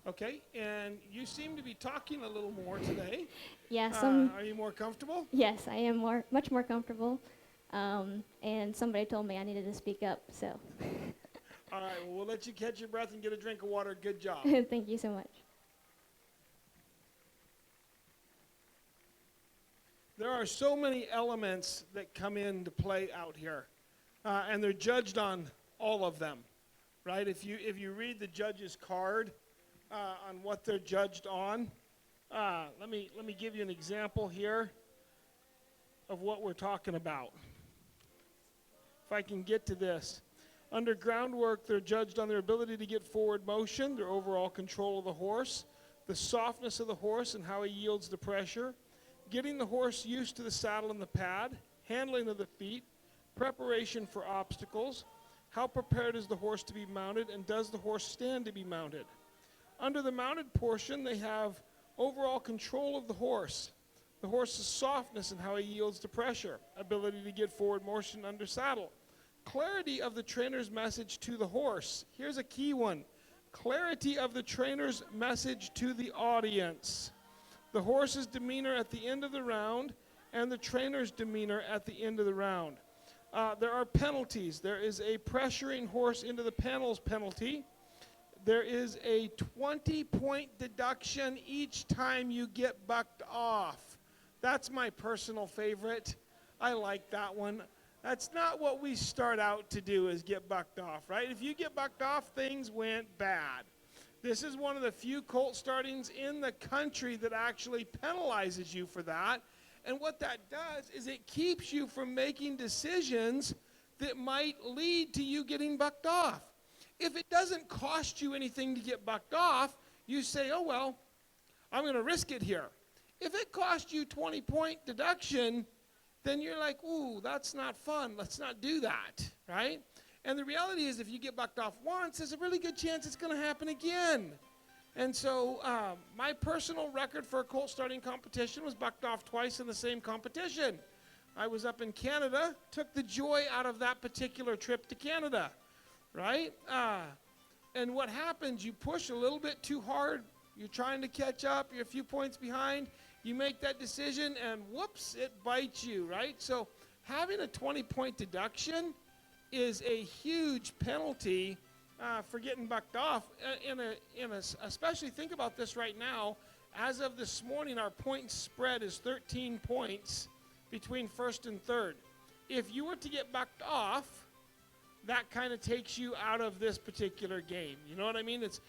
Okay, and you seem to be talking a little more today. Yeah, Are you more comfortable? Yes, I am much more comfortable. And somebody told me I needed to speak up, so. All right, well, we'll let you catch your breath and get a drink of water. Good job. Thank you so much. There are so many elements that come into play out here, and they're judged on all of them, right? If you read the judge's card on what they're judged on, let me give you an example here of what we're talking about. If I can get to this. Under groundwork, they're judged on their ability to get forward motion, their overall control of the horse, the softness of the horse and how he yields to pressure, getting the horse used to the saddle and the pad, handling of the feet, preparation for obstacles, how prepared is the horse to be mounted, and does the horse stand to be mounted. Under the mounted portion, they have overall control of the horse's softness and how he yields to pressure, ability to get forward motion under saddle, clarity of the trainer's message to the horse. Here's a key one. Clarity of the trainer's message to the audience. The horse's demeanor at the end of the round and the trainer's demeanor at the end of the round. There are penalties. There is a pressuring horse into the panels penalty. There is a 20-point deduction each time you get bucked off. That's my personal favorite. I like that one. That's not what we start out to do, is get bucked off, right? If you get bucked off, things went bad. This is one of the few colt startings in the country that actually penalizes you for that. And what that does is it keeps you from making decisions that might lead to you getting bucked off. If it doesn't cost you anything to get bucked off, you say, oh, well, I'm going to risk it here. If it costs you 20-point deduction, then you're like, ooh, that's not fun. Let's not do that, right? And the reality is if you get bucked off once, there's a really good chance it's going to happen again. And so my personal record for a Colt Starting competition was bucked off twice in the same competition. I was up in Canada, took the joy out of that particular trip to Canada, right? And what happens, you push a little bit too hard, you're trying to catch up, you're a few points behind, you make that decision, and whoops, it bites you, right? So having a 20-point deduction is a huge penalty for getting bucked off. Especially think about this right now. As of this morning, our point spread is 13 points between first and third. If you were to get bucked off, that kind of takes you out of this particular game. You know what I mean? It's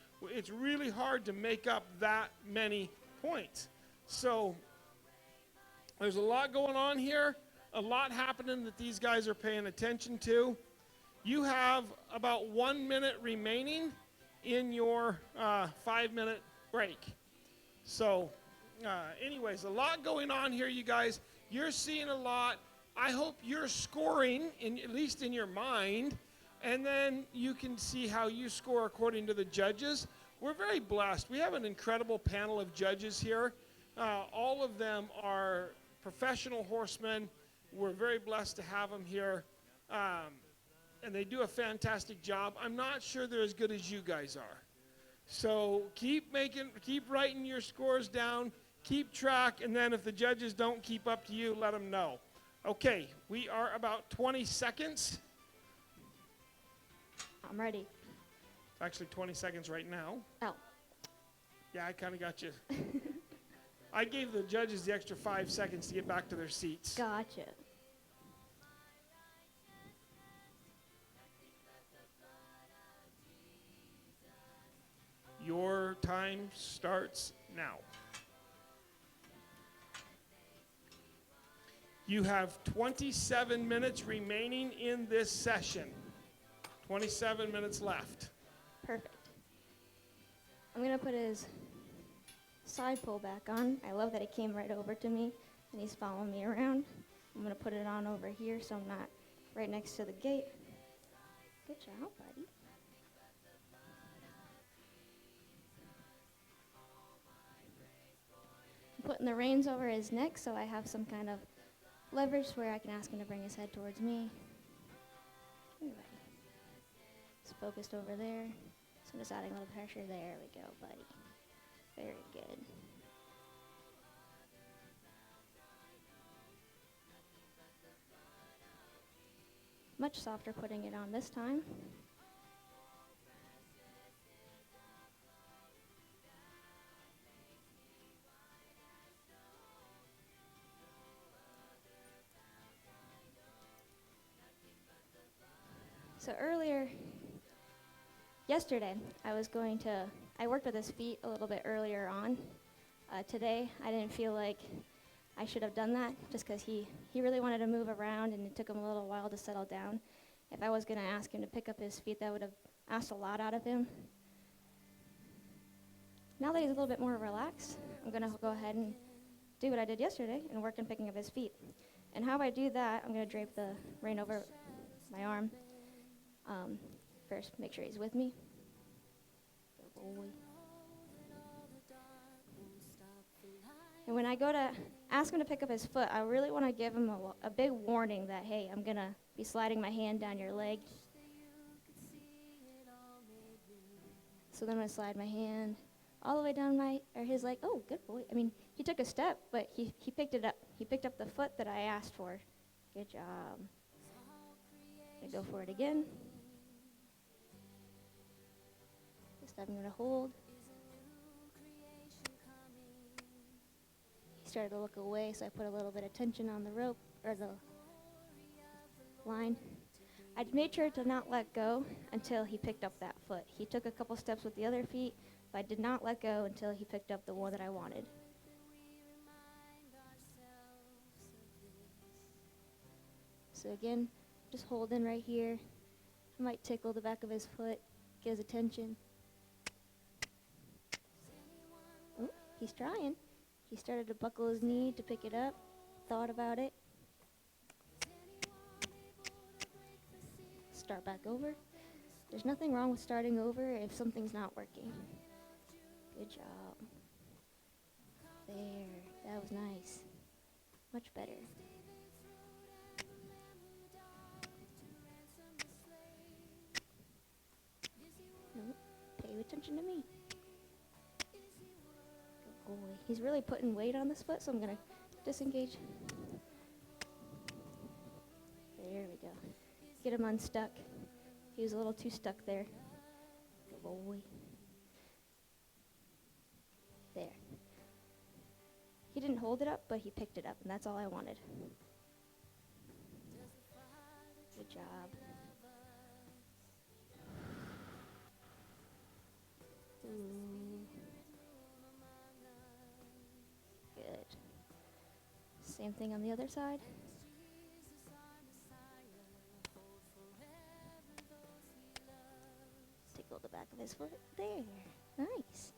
really hard to make up that many points. So there's a lot going on here, a lot happening that these guys are paying attention to. You have about 1 minute remaining in your 5-minute break. So anyways, a lot going on here, you guys. You're seeing a lot. I hope you're scoring, at least in your mind, and then you can see how you score according to the judges. We're very blessed. We have an incredible panel of judges here. All of them are professional horsemen. We're very blessed to have them here. And they do a fantastic job. I'm not sure they're as good as you guys are. So keep writing your scores down, keep track, and then if the judges don't keep up to you, let them know. Okay, we are about 20 seconds. I'm ready. It's actually 20 seconds right now. Oh. Yeah, I kind of got you. I gave the judges the extra 5 seconds to get back to their seats. Gotcha. Your time starts now. You have 27 minutes remaining in this session. 27 minutes left. Perfect. I'm going to put his side pull back on. I love that it came right over to me, and he's following me around. I'm going to put it on over here so I'm not right next to the gate. Good job, buddy. I'm putting the reins over his neck so I have some kind of leverage where I can ask him to bring his head towards me. Alright. It's focused over there. So I'm just adding a little pressure. There we go, buddy. Very good. Much softer putting it on this time. So yesterday, I worked with his feet a little bit earlier on. Today, I didn't feel like I should have done that just because he really wanted to move around and it took him a little while to settle down. If I was going to ask him to pick up his feet, that would have asked a lot out of him. Now that he's a little bit more relaxed, I'm going to go ahead and do what I did yesterday and work on picking up his feet. And how I do that, I'm going to drape the rein over my arm. First, make sure he's with me. Good boy. And when I go to ask him to pick up his foot, I really want to give him a big warning that, hey, I'm going to be sliding my hand down your leg. So then I'm going to slide my hand all the way down his leg. Oh, good boy. I mean, he took a step, but he picked it up. He picked up the foot that I asked for. Good job. I go for it again. I'm going to hold. He started to look away, so I put a little bit of tension on the rope, or the line. I made sure to not let go until he picked up that foot. He took a couple steps with the other feet, but I did not let go until he picked up the one that I wanted. So again, just holding right here. I might tickle the back of his foot, get his attention. He's trying. He started to buckle his knee to pick it up, thought about it. start back over. There's nothing wrong with starting over if something's not working. Good job. There, that was nice. Much better. Nope. Pay attention to me. Good boy. He's really putting weight on this foot, so I'm gonna disengage. There we go. Get him unstuck. He was a little too stuck there. Good boy. There. He didn't hold it up, but he picked it up, and that's all I wanted. Good job. Ooh. Good. Same thing on the other side. Tickle the back of his foot. There. Nice.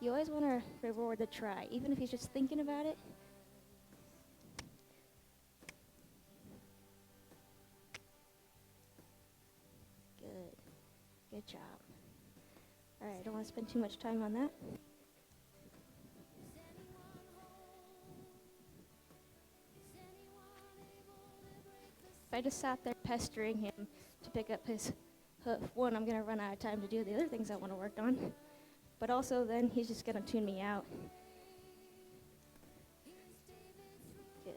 You always want to reward the try, even if he's just thinking about it. Good. Good job. All right, I don't want to spend too much time on that. If I just sat there pestering him to pick up his hoof, one, I'm going to run out of time to do the other things I want to work on. But also then he's just going to tune me out. Good.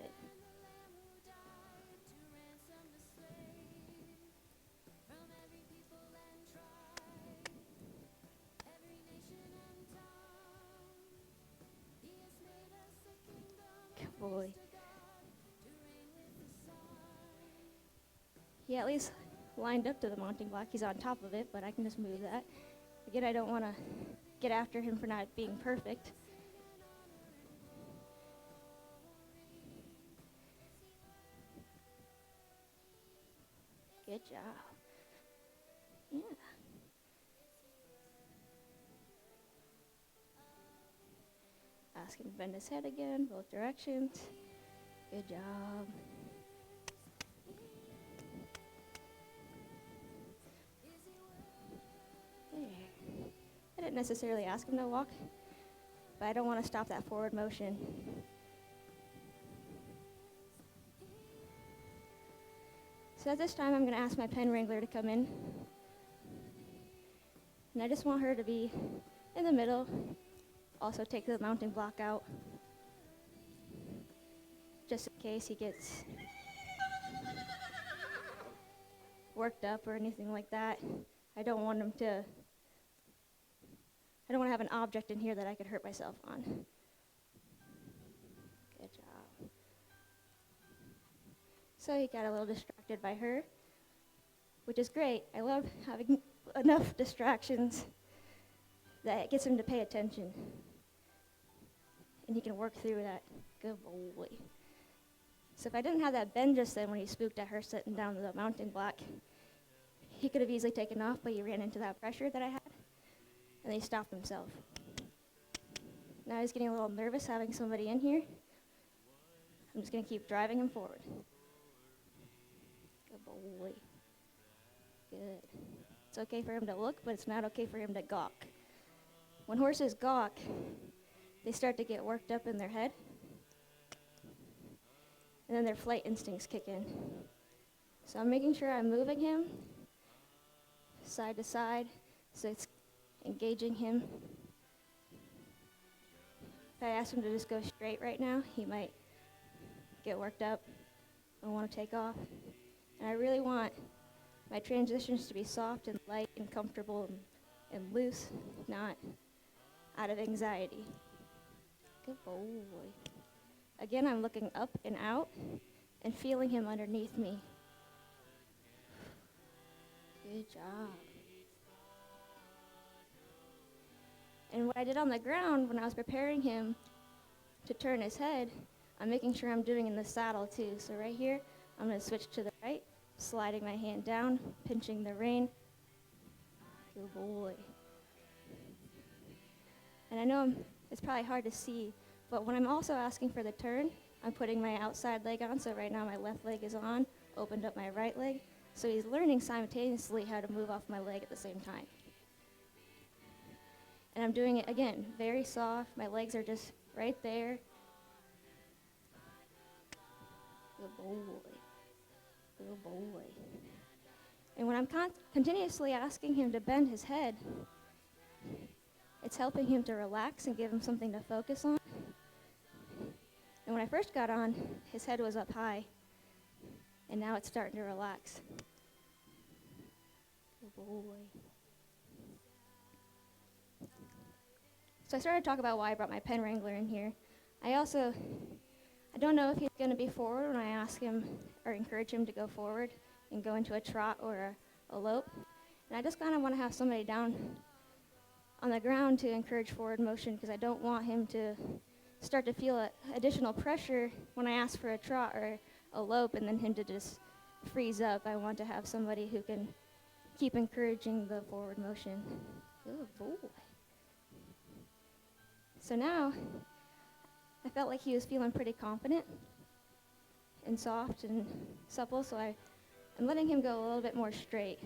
Good boy. He at least lined up to the mounting block. He's on top of it, but I can just move that. Again, I don't want to get after him for not being perfect. Good job. Yeah. Ask him to bend his head again, both directions. Good job. There. I didn't necessarily ask him to walk, but I don't want to stop that forward motion. So at this time, I'm going to ask my pen wrangler to come in. And I just want her to be in the middle. Also take the mounting block out, just in case he gets worked up or anything like that. I don't want to have an object in here that I could hurt myself on. Good job. So he got a little distracted by her, which is great. I love having enough distractions that it gets him to pay attention. And he can work through that. Good boy. So if I didn't have that bend just then when he spooked at her sitting down the mounting block, he could have easily taken off, but he ran into that pressure that I had, and then he stopped himself. Now he's getting a little nervous having somebody in here. I'm just going to keep driving him forward. Good boy. Good. It's okay for him to look, but it's not okay for him to gawk. When horses gawk, they start to get worked up in their head, and then their flight instincts kick in. So I'm making sure I'm moving him side to side, so it's engaging him. If I ask him to just go straight right now, he might get worked up and want to take off. And I really want my transitions to be soft and light and comfortable and loose, not out of anxiety. Good boy. Again, I'm looking up and out and feeling him underneath me. Good job. And what I did on the ground when I was preparing him to turn his head, I'm making sure I'm doing in the saddle too. So right here, I'm going to switch to the right, sliding my hand down, pinching the rein. Good boy. And I know it's probably hard to see, but when I'm also asking for the turn, I'm putting my outside leg on. So right now my left leg is on, opened up my right leg. So he's learning simultaneously how to move off my leg at the same time. And I'm doing it again, very soft. My legs are just right there. Good boy. Good boy. And when I'm continuously asking him to bend his head, it's helping him to relax and give him something to focus on. And when I first got on, his head was up high, and now it's starting to relax. Good boy. So I started to talk about why I brought my pen wrangler in here. I don't know if he's going to be forward when I ask him or encourage him to go forward and go into a trot or a lope. And I just kind of want to have somebody down on the ground to encourage forward motion, because I don't want him to start to feel additional pressure when I ask for a trot or a lope and then him to just freeze up. I want to have somebody who can keep encouraging the forward motion. Good boy. So now I felt like he was feeling pretty confident and soft and supple, so I'm letting him go a little bit more straight.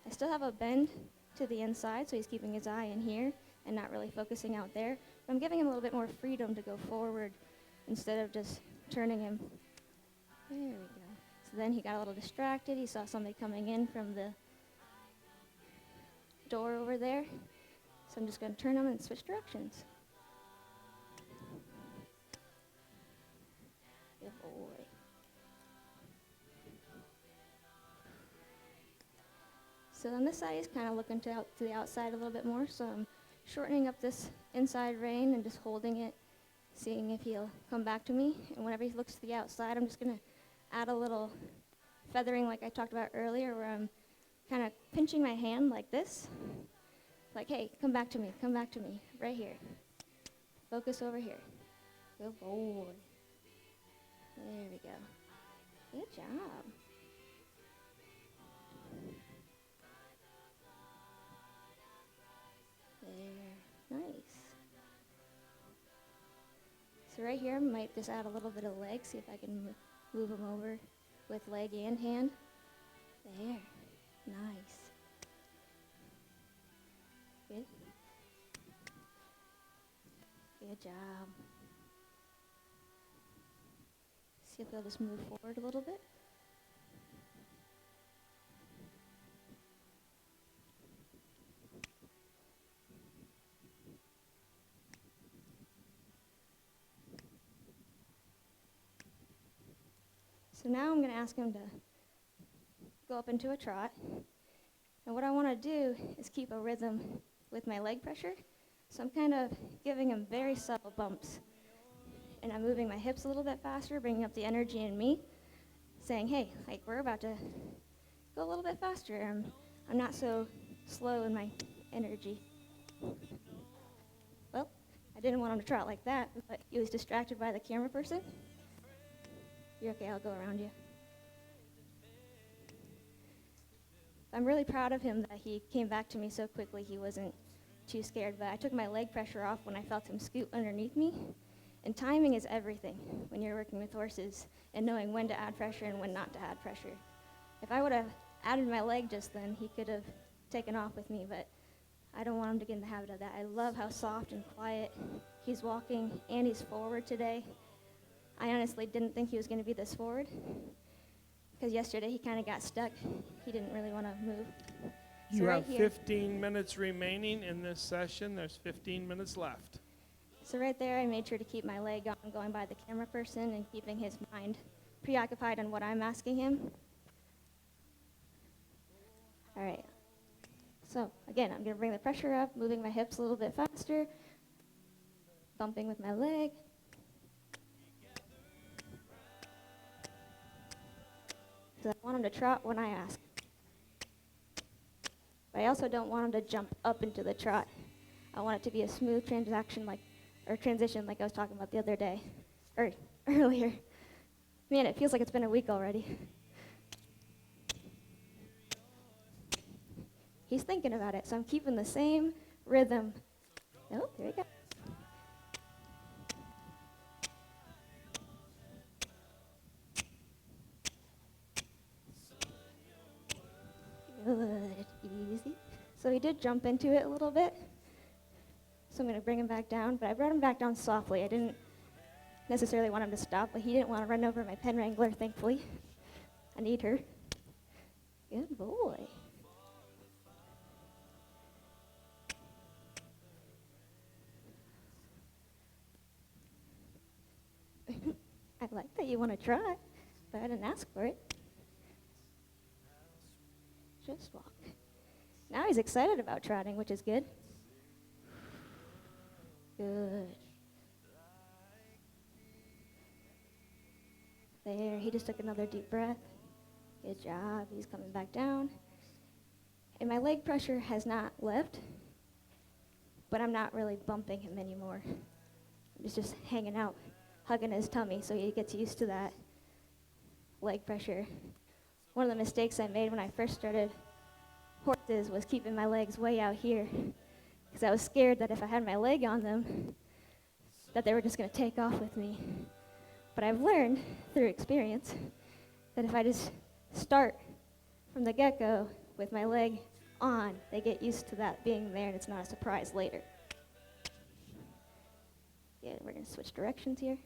I still have a bend to the inside, so he's keeping his eye in here and not really focusing out there. But I'm giving him a little bit more freedom to go forward instead of just turning him. There we go. So then he got a little distracted. He saw somebody coming in from the door over there. So I'm just going to turn him and switch directions. Good boy. So on this side, he's kind of looking to the outside a little bit more. So I'm shortening up this inside rein and just holding it, seeing if he'll come back to me. And whenever he looks to the outside, I'm just going to add a little feathering like I talked about earlier, where I'm kind of pinching my hand like this. Like, hey, come back to me, right here. Focus over here. Good boy. There we go. Good job. There, nice. So right here, I might just add a little bit of leg, see if I can move him over with leg and hand. There, nice. Good. Good job. See if they'll just move forward a little bit. So now I'm going to ask him to go up into a trot. And what I want to do is keep a rhythm with my leg pressure. So I'm kind of giving him very subtle bumps. And I'm moving my hips a little bit faster, bringing up the energy in me, saying, hey, like we're about to go a little bit faster. I'm not so slow in my energy. Well, I didn't want him to trot like that, but he was distracted by the camera person. You're okay, I'll go around you. I'm really proud of him that he came back to me so quickly. He wasn't too scared, but I took my leg pressure off when I felt him scoot underneath me. And timing is everything when you're working with horses, and knowing when to add pressure and when not to add pressure. If I would have added my leg just then, he could have taken off with me, but I don't want him to get in the habit of that. I love how soft and quiet he's walking, and he's forward today. I honestly didn't think he was going to be this forward, because yesterday he kind of got stuck. He didn't really want to move. You So right have here, 15 minutes remaining in this session. There's 15 minutes left. So right there, I made sure to keep my leg on, going by the camera person and keeping his mind preoccupied on what I'm asking him. All right. So again, I'm going to bring the pressure up, moving my hips a little bit faster, bumping with my leg. So I want him to trot when I ask. But I also don't want him to jump up into the trot. I want it to be a smooth transition like I was talking about the other day, or earlier. Man, it feels like it's been a week already. He's thinking about it, so I'm keeping the same rhythm. Oh, there we go. So he did jump into it a little bit. So I'm going to bring him back down, but I brought him back down softly. I didn't necessarily want him to stop, but he didn't want to run over my pen wrangler, thankfully. I need her. Good boy. I like that you want to try, but I didn't ask for it. Just walk. Now he's excited about trotting, which is good. Good. There, he just took another deep breath. Good job. He's coming back down. And my leg pressure has not left, but I'm not really bumping him anymore. I'm just hanging out, hugging his tummy so he gets used to that leg pressure. One of the mistakes I made when I first started horses was keeping my legs way out here, because I was scared that if I had my leg on them, that they were just going to take off with me. But I've learned through experience that if I just start from the get-go with my leg on, they get used to that being there and it's not a surprise later. Yeah, we're going to switch directions here.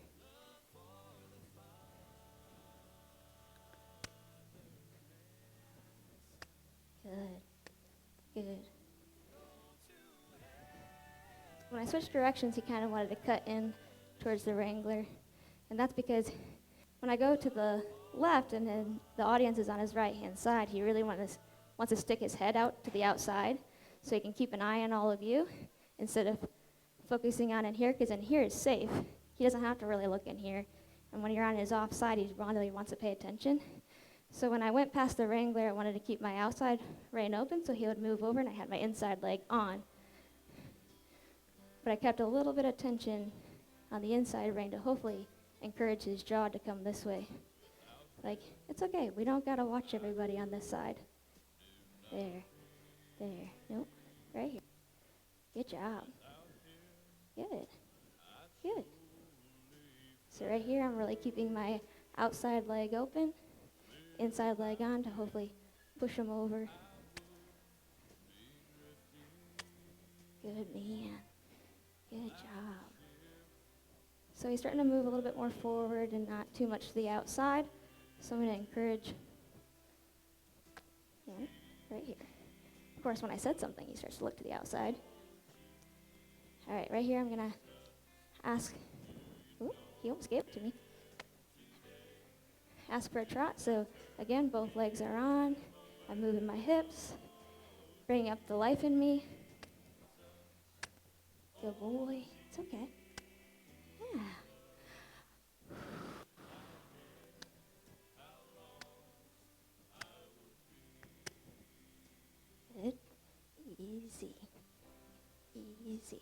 Good. Good. When I switched directions, he kind of wanted to cut in towards the wrangler. And that's because when I go to the left and then the audience is on his right-hand side, he really wants to stick his head out to the outside so he can keep an eye on all of you instead of focusing on in here, because in here is safe. He doesn't have to really look in here. And when you're on his offside, he really wants to pay attention. So when I went past the wrangler, I wanted to keep my outside rein open so he would move over, and I had my inside leg on. But I kept a little bit of tension on the inside rein to hopefully encourage his jaw to come this way. Like, it's okay, we don't gotta watch everybody on this side. There, nope, right here. Good job. Good, good. So right here, I'm really keeping my outside leg open, inside leg on to hopefully push him over. Good man, good job. So he's starting to move a little bit more forward and not too much to the outside. So I'm going to encourage, right here. Of course, when I said something, he starts to look to the outside. All right, right here I'm going to ask, ooh, he almost gave it to me. Ask for a trot. So again, both legs are on. I'm moving my hips, bringing up the life in me. Good boy. It's okay. Yeah. Good. Easy. Easy.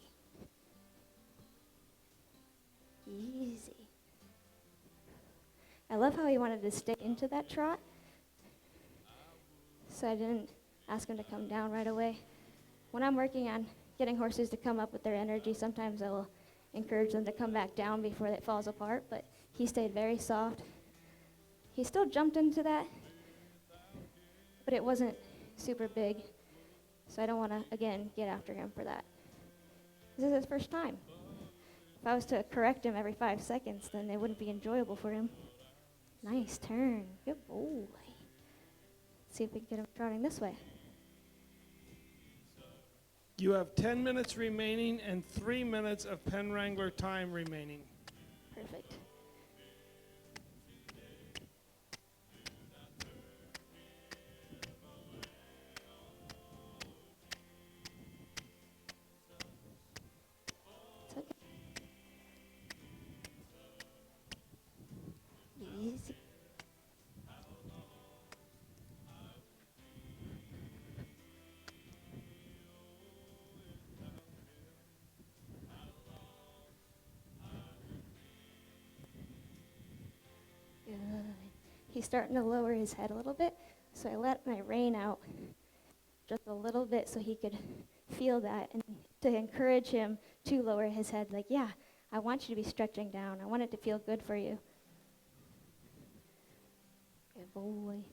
Easy. I love how he wanted to stay into that trot, so I didn't ask him to come down right away. When I'm working on getting horses to come up with their energy, sometimes I will encourage them to come back down before it falls apart, but he stayed very soft. He still jumped into that, but it wasn't super big, so I don't want to, again, get after him for that. This is his first time. If I was to correct him every 5 seconds, then it wouldn't be enjoyable for him. Nice turn. Good boy. Let's see if we can get him trotting this way. You have 10 minutes remaining and 3 minutes of pen wrangler time remaining. Perfect. It's okay. Easy. Good. He's starting to lower his head a little bit, so I let my rein out just a little bit so he could feel that and to encourage him to lower his head. Like, yeah, I want you to be stretching down. I want it to feel good for you. Good boy.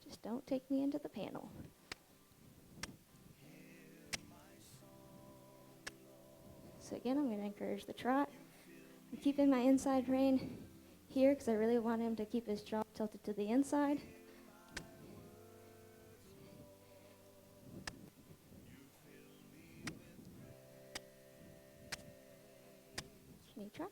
Just don't take me into the panel. So again, I'm going to encourage the trot. I'm keeping my inside rein here because I really want him to keep his jaw tilted to the inside. Knee trot.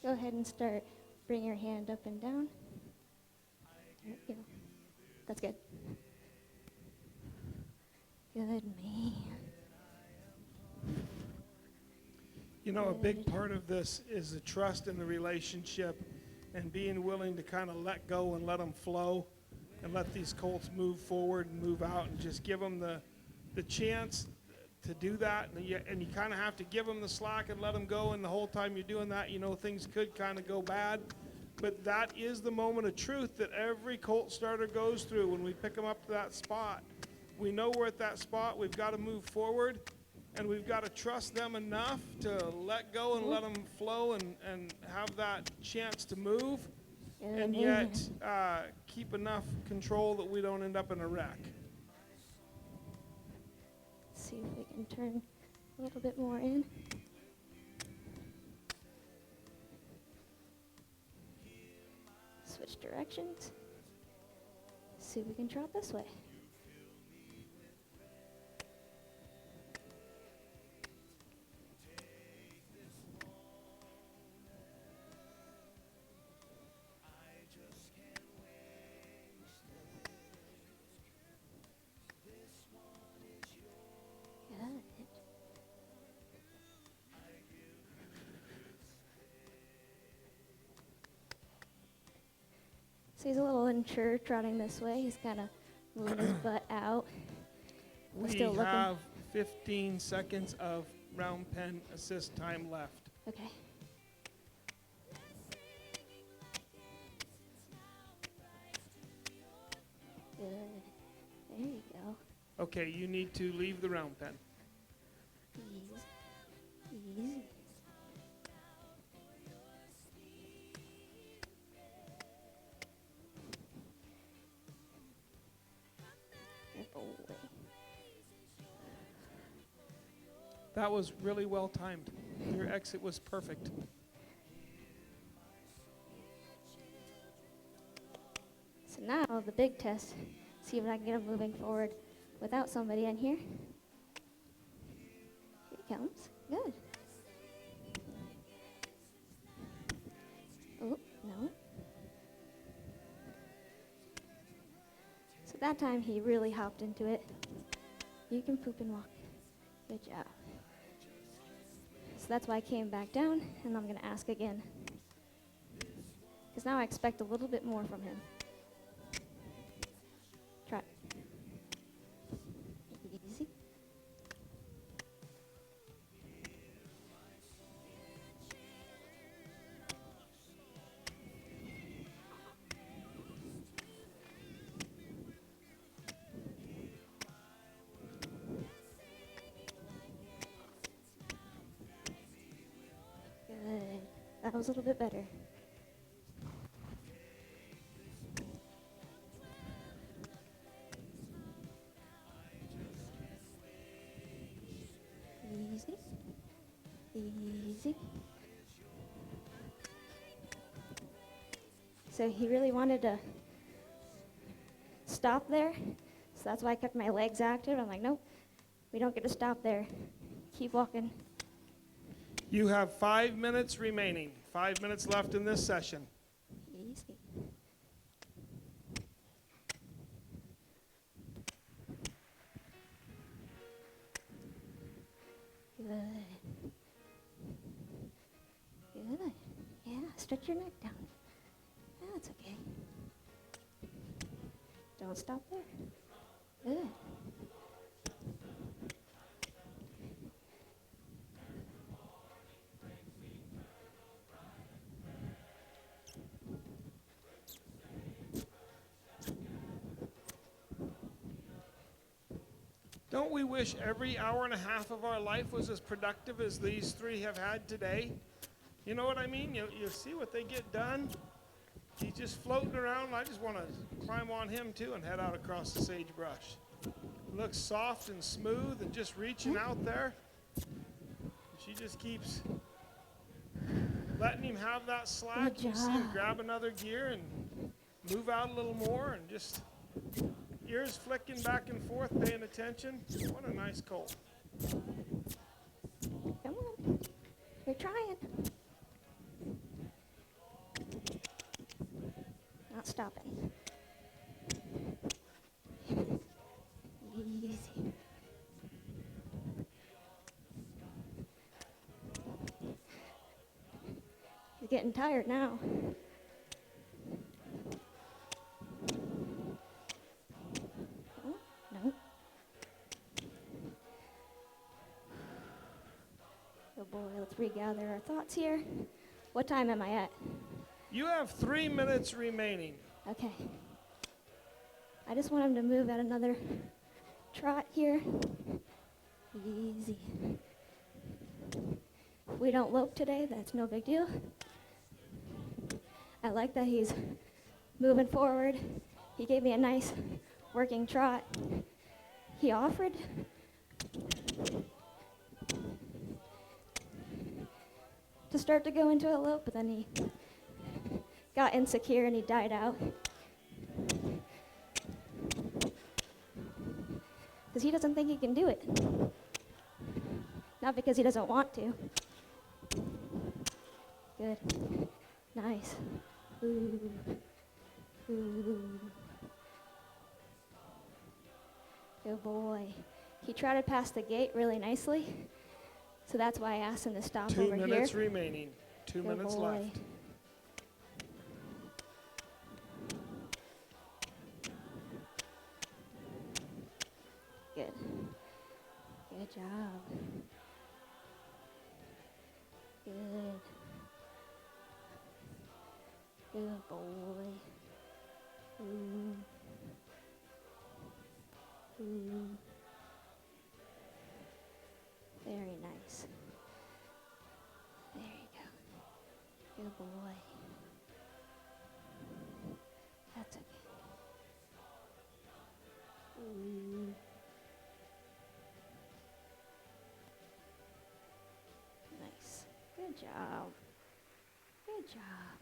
Go ahead and start. Bring your hand up and down. There you go. That's good. Good man. You know, a big part of this is the trust in the relationship and being willing to kind of let go and let them flow and let these colts move forward and move out and just give them the chance to do that. And you kind of have to give them the slack and let them go. And the whole time you're doing that, you know, things could kind of go bad. But that is the moment of truth that every colt starter goes through when we pick them up to that spot. We know we're at that spot. We've got to move forward, and we've got to trust them enough to let go and let them flow and have that chance to move, and yet keep enough control that we don't end up in a wreck. Let's see if we can turn a little bit more in. Switch directions. See if we can trot this way. So he's a little unsure trotting this way. He's kind of moving his butt out. We still looking. have 15 seconds of round pen assist time left. Okay. Good. There you go. Okay, you need to leave the round pen. Easy. Easy. That was really well timed. Your exit was perfect. So now the big test. See if I can get him moving forward without somebody in here. Here he comes. Good. Oh, no. So that time he really hopped into it. You can poop and walk. Good job. So that's why I came back down, and I'm going to ask again. Because now I expect a little bit more from him. Trot. Easy. Good. That was a little bit better. Easy. Easy. So he really wanted to stop there. So that's why I kept my legs active. I'm like, nope, we don't get to stop there. Keep walking. You have 5 minutes remaining. 5 minutes left in this session. Easy. Good. Good. Yeah, stretch your neck down. That's okay. Don't stop there. Good. Don't we wish every hour and a half of our life was as productive as these three have had today? You know what I mean? You see what they get done? He's just floating around. I just want to climb on him too and head out across the sagebrush. Looks soft and smooth and just reaching out there. She just keeps letting him have that slack. Good You see him job. grab another gear and move out a little more and just ears flicking back and forth, paying attention. What a nice colt. Come on. You're trying. Not stopping. Easy. He's getting tired now. Oh, no. Oh boy, let's regather our thoughts here. What time am I at? You have 3 minutes remaining. Okay. I just want him to move at another trot here. Easy. If we don't lope today, that's no big deal. I like that he's moving forward. He gave me a nice working trot. He offered to start to go into a lope, but then he got insecure and he died out. Because he doesn't think he can do it. Not because he doesn't want to. Good. Nice. Ooh. Ooh. Good boy. He trotted past the gate really nicely. So that's why I asked him to stop 2 over here. minutes remaining. 2 Good minutes boy. left. Good. Good job. Good. Good boy. Ooh. Ooh. Very nice. There you go. Good boy. That's okay. Ooh. Nice. Good job. Good job.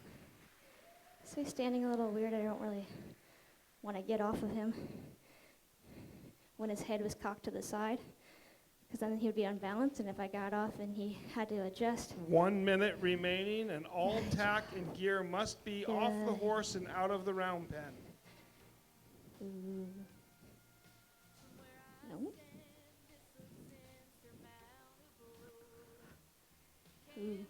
So he's standing a little weird. I don't really want to get off of him when his head was cocked to the side, because then he would be unbalanced, and if I got off and he had to adjust. 1 minute remaining, and all tack and gear must be off the Good. horse and out of the round pen. Ooh. No. Ooh.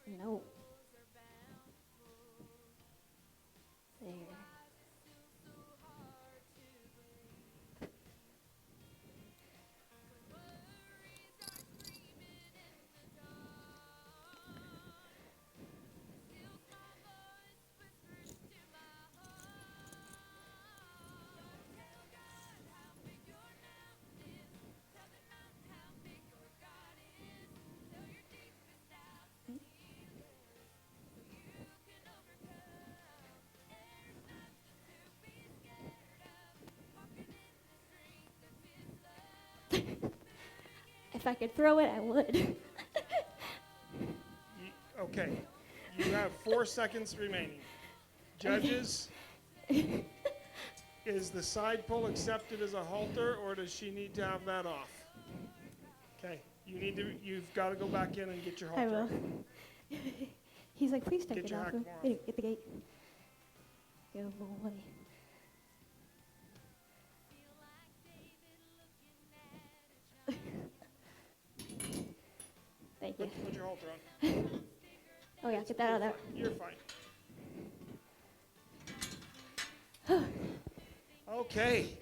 No. There. If I could throw it, I would. Okay, you have 4 seconds remaining. Judges, is the side pull accepted as a halter, or does she need to have that off? Okay, you've got to go back in and get your halter. I will. off. He's like, please take Get it your off. hack Him. bar off. Get the gate. Good boy. Thank you. Put your halter on. Oh yeah, get that out of there. You're fine. Okay.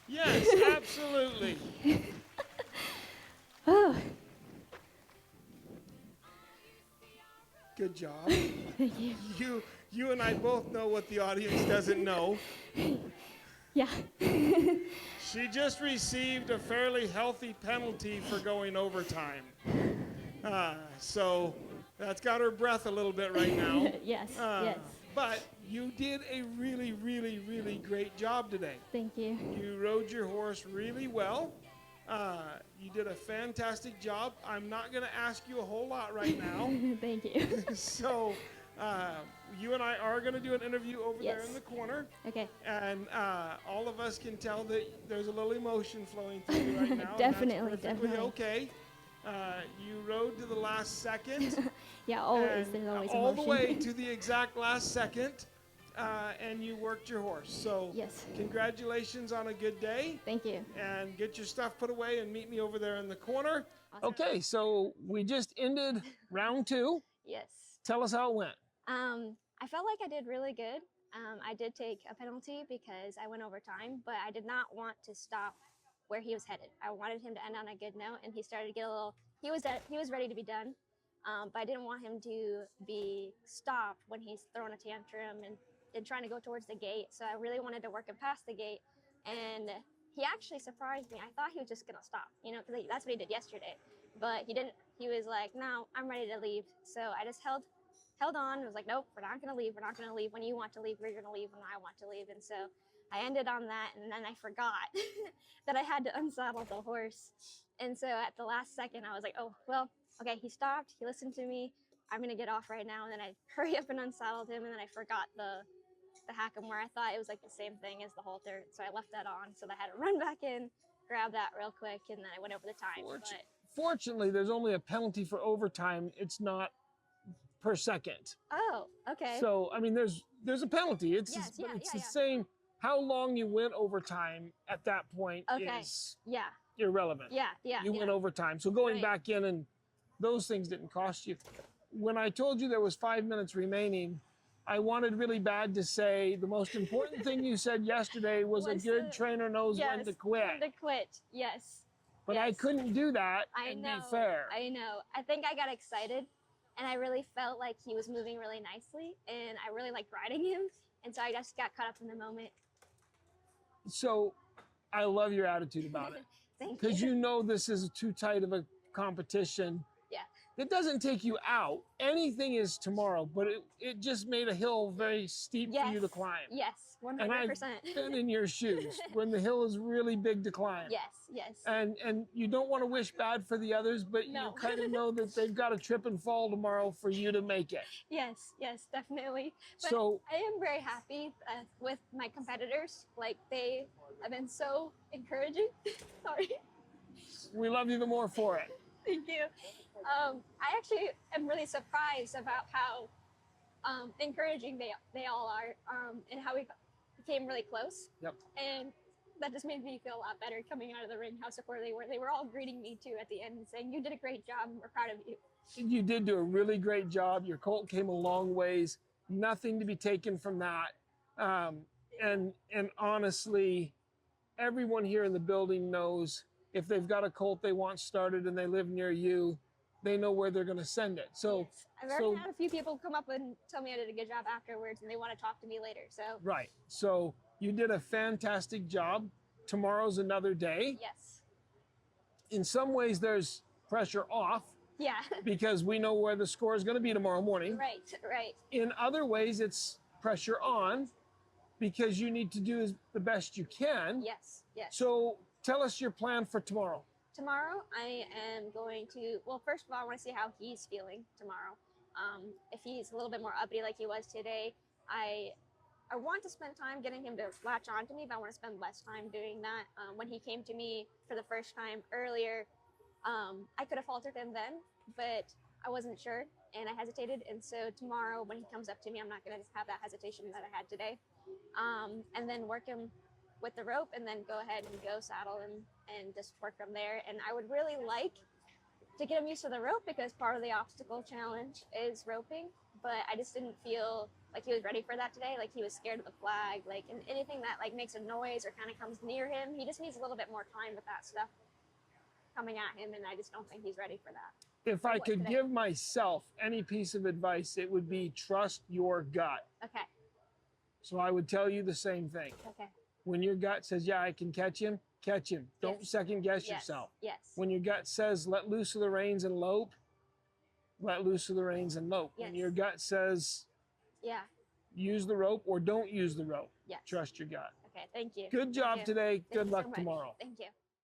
Yes, absolutely. Oh, Good job. thank you. You and I both know what the audience doesn't know. Yeah. She just received a fairly healthy penalty for going overtime. So that's got her breath a little bit right now. Yes, yes. But you did a really, really, really great job today. Thank you. You rode your horse really well. You did a fantastic job. I'm not going to ask you a whole lot right now. Thank you. So you and I are going to do an interview over there Yes. in the corner. Okay. And all of us can tell that there's a little emotion flowing through you right now. Definitely, and that's perfectly definitely. okay. You rode to the last second. Yeah, always. and There's always all emotion. the way to the exact last second. And you worked your horse. So Yes. congratulations on a good day. Thank you. And get your stuff put away and meet me over there in the corner. Awesome. Okay, so we just ended round 2. Yes. Tell us how it went. I felt like I did really good. I did take a penalty because I went over time, but I did not want to stop where he was headed. I wanted him to end on a good note, and he started to get a little. He was ready to be done, but I didn't want him to be stopped when he's throwing a tantrum and trying to go towards the gate. So I really wanted to work him past the gate, and he actually surprised me. I thought he was just gonna stop, because that's what he did yesterday, but he didn't. He was like, "No, I'm ready to leave." So I just held on. I was like, "Nope, we're not gonna leave. We're not gonna leave. When you want to leave, we're gonna leave when I want to leave." And so I ended on that, and then I forgot that I had to unsaddle the horse. And so at the last second, I was like, "Oh, well, okay." He stopped. He listened to me. I'm gonna get off right now. And then I hurry up and unsaddled him, and then I forgot the Hackham, where I thought it was like the same thing as the halter. So I left that on. So I had to run back in, grab that real quick, and then I went over the time. Fortunately, there's only a penalty for overtime. It's not per second. Oh, okay. So, I mean, there's a penalty. It's Yes, but yeah, it's yeah, the yeah. same. How long you went overtime at that point Okay. is Yeah, irrelevant. yeah. You went overtime. So going Right. back in and those things didn't cost you. When I told you there was 5 minutes remaining, I wanted really bad to say the most important thing you said yesterday was a Was good the- trainer knows when to quit. When to quit. Yes. But I yes. couldn't do that I and know. be fair. I know. I think I got excited, and I really felt like he was moving really nicely, and I really liked riding him, and so I just got caught up in the moment. So I love your attitude about it. Thank Because you. you know this is too tight of a competition. Yeah. It doesn't take you out. Anything is tomorrow, but it just made a hill very steep for you to climb. Yes. And I've 100%. been in your shoes when the hill is really big to climb. Yes. Yes. And you don't want to wish bad for the others, but No. you kind of know that they've got to trip and fall tomorrow for you to make it. Yes. Yes. Definitely. But So I am very happy with my competitors. Like, they have been so encouraging. Sorry. we love you the more for it. Thank you. I actually am really surprised about how encouraging they all are, and how we became really close. Yep. And that just made me feel a lot better coming out of the ring, how supportive they were. They were all greeting me too at the end and saying, "You did a great job, and we're proud of you." You did do a really great job. Your colt came a long ways. Nothing to be taken from that. And honestly, everyone here in the building knows if they've got a colt they want started and they live near you, they know where they're going to send it. So, Yes. I've already had a few people come up and tell me I did a good job afterwards, and they want to talk to me later. So right. So you did a fantastic job. Tomorrow's another day. yes, In some ways, there's pressure off yeah, because we know where the score is going to be tomorrow morning. right. In other ways, it's pressure on because you need to do the best you can. Yes. So tell us your plan for tomorrow. Tomorrow, I am going to, well, first of all, I want to see how he's feeling tomorrow. If he's a little bit more uppity like he was today, I want to spend time getting him to latch on to me, but I want to spend less time doing that. When he came to me for the first time earlier, I could have faltered him then, but I wasn't sure, and I hesitated. And so tomorrow, when he comes up to me, I'm not going to have that hesitation that I had today. And then work him with the rope, and then go ahead and go saddle and just work from there. And I would really like to get him used to the rope, because part of the obstacle challenge is roping, but I just didn't feel like he was ready for that today. Like, he was scared of the flag, like, and anything that like makes a noise or kind of comes near him, he just needs a little bit more time with that stuff coming at him, and I just don't think he's ready for that. If Or I what could today? give myself any piece of advice, it would be trust your gut. Okay. So I would tell you the same thing. Okay. When your gut says, yeah, I can catch him, catch him. Don't Yes. second guess Yes. yourself. Yes. When your gut says, let loose of the reins and lope, let loose of the reins and lope. When Yes. your gut says, Yeah. use the rope or don't use the rope, Yes. trust your gut. Okay. Thank you. Good Thank job you. today. Thank Good you so luck much. tomorrow. Thank you.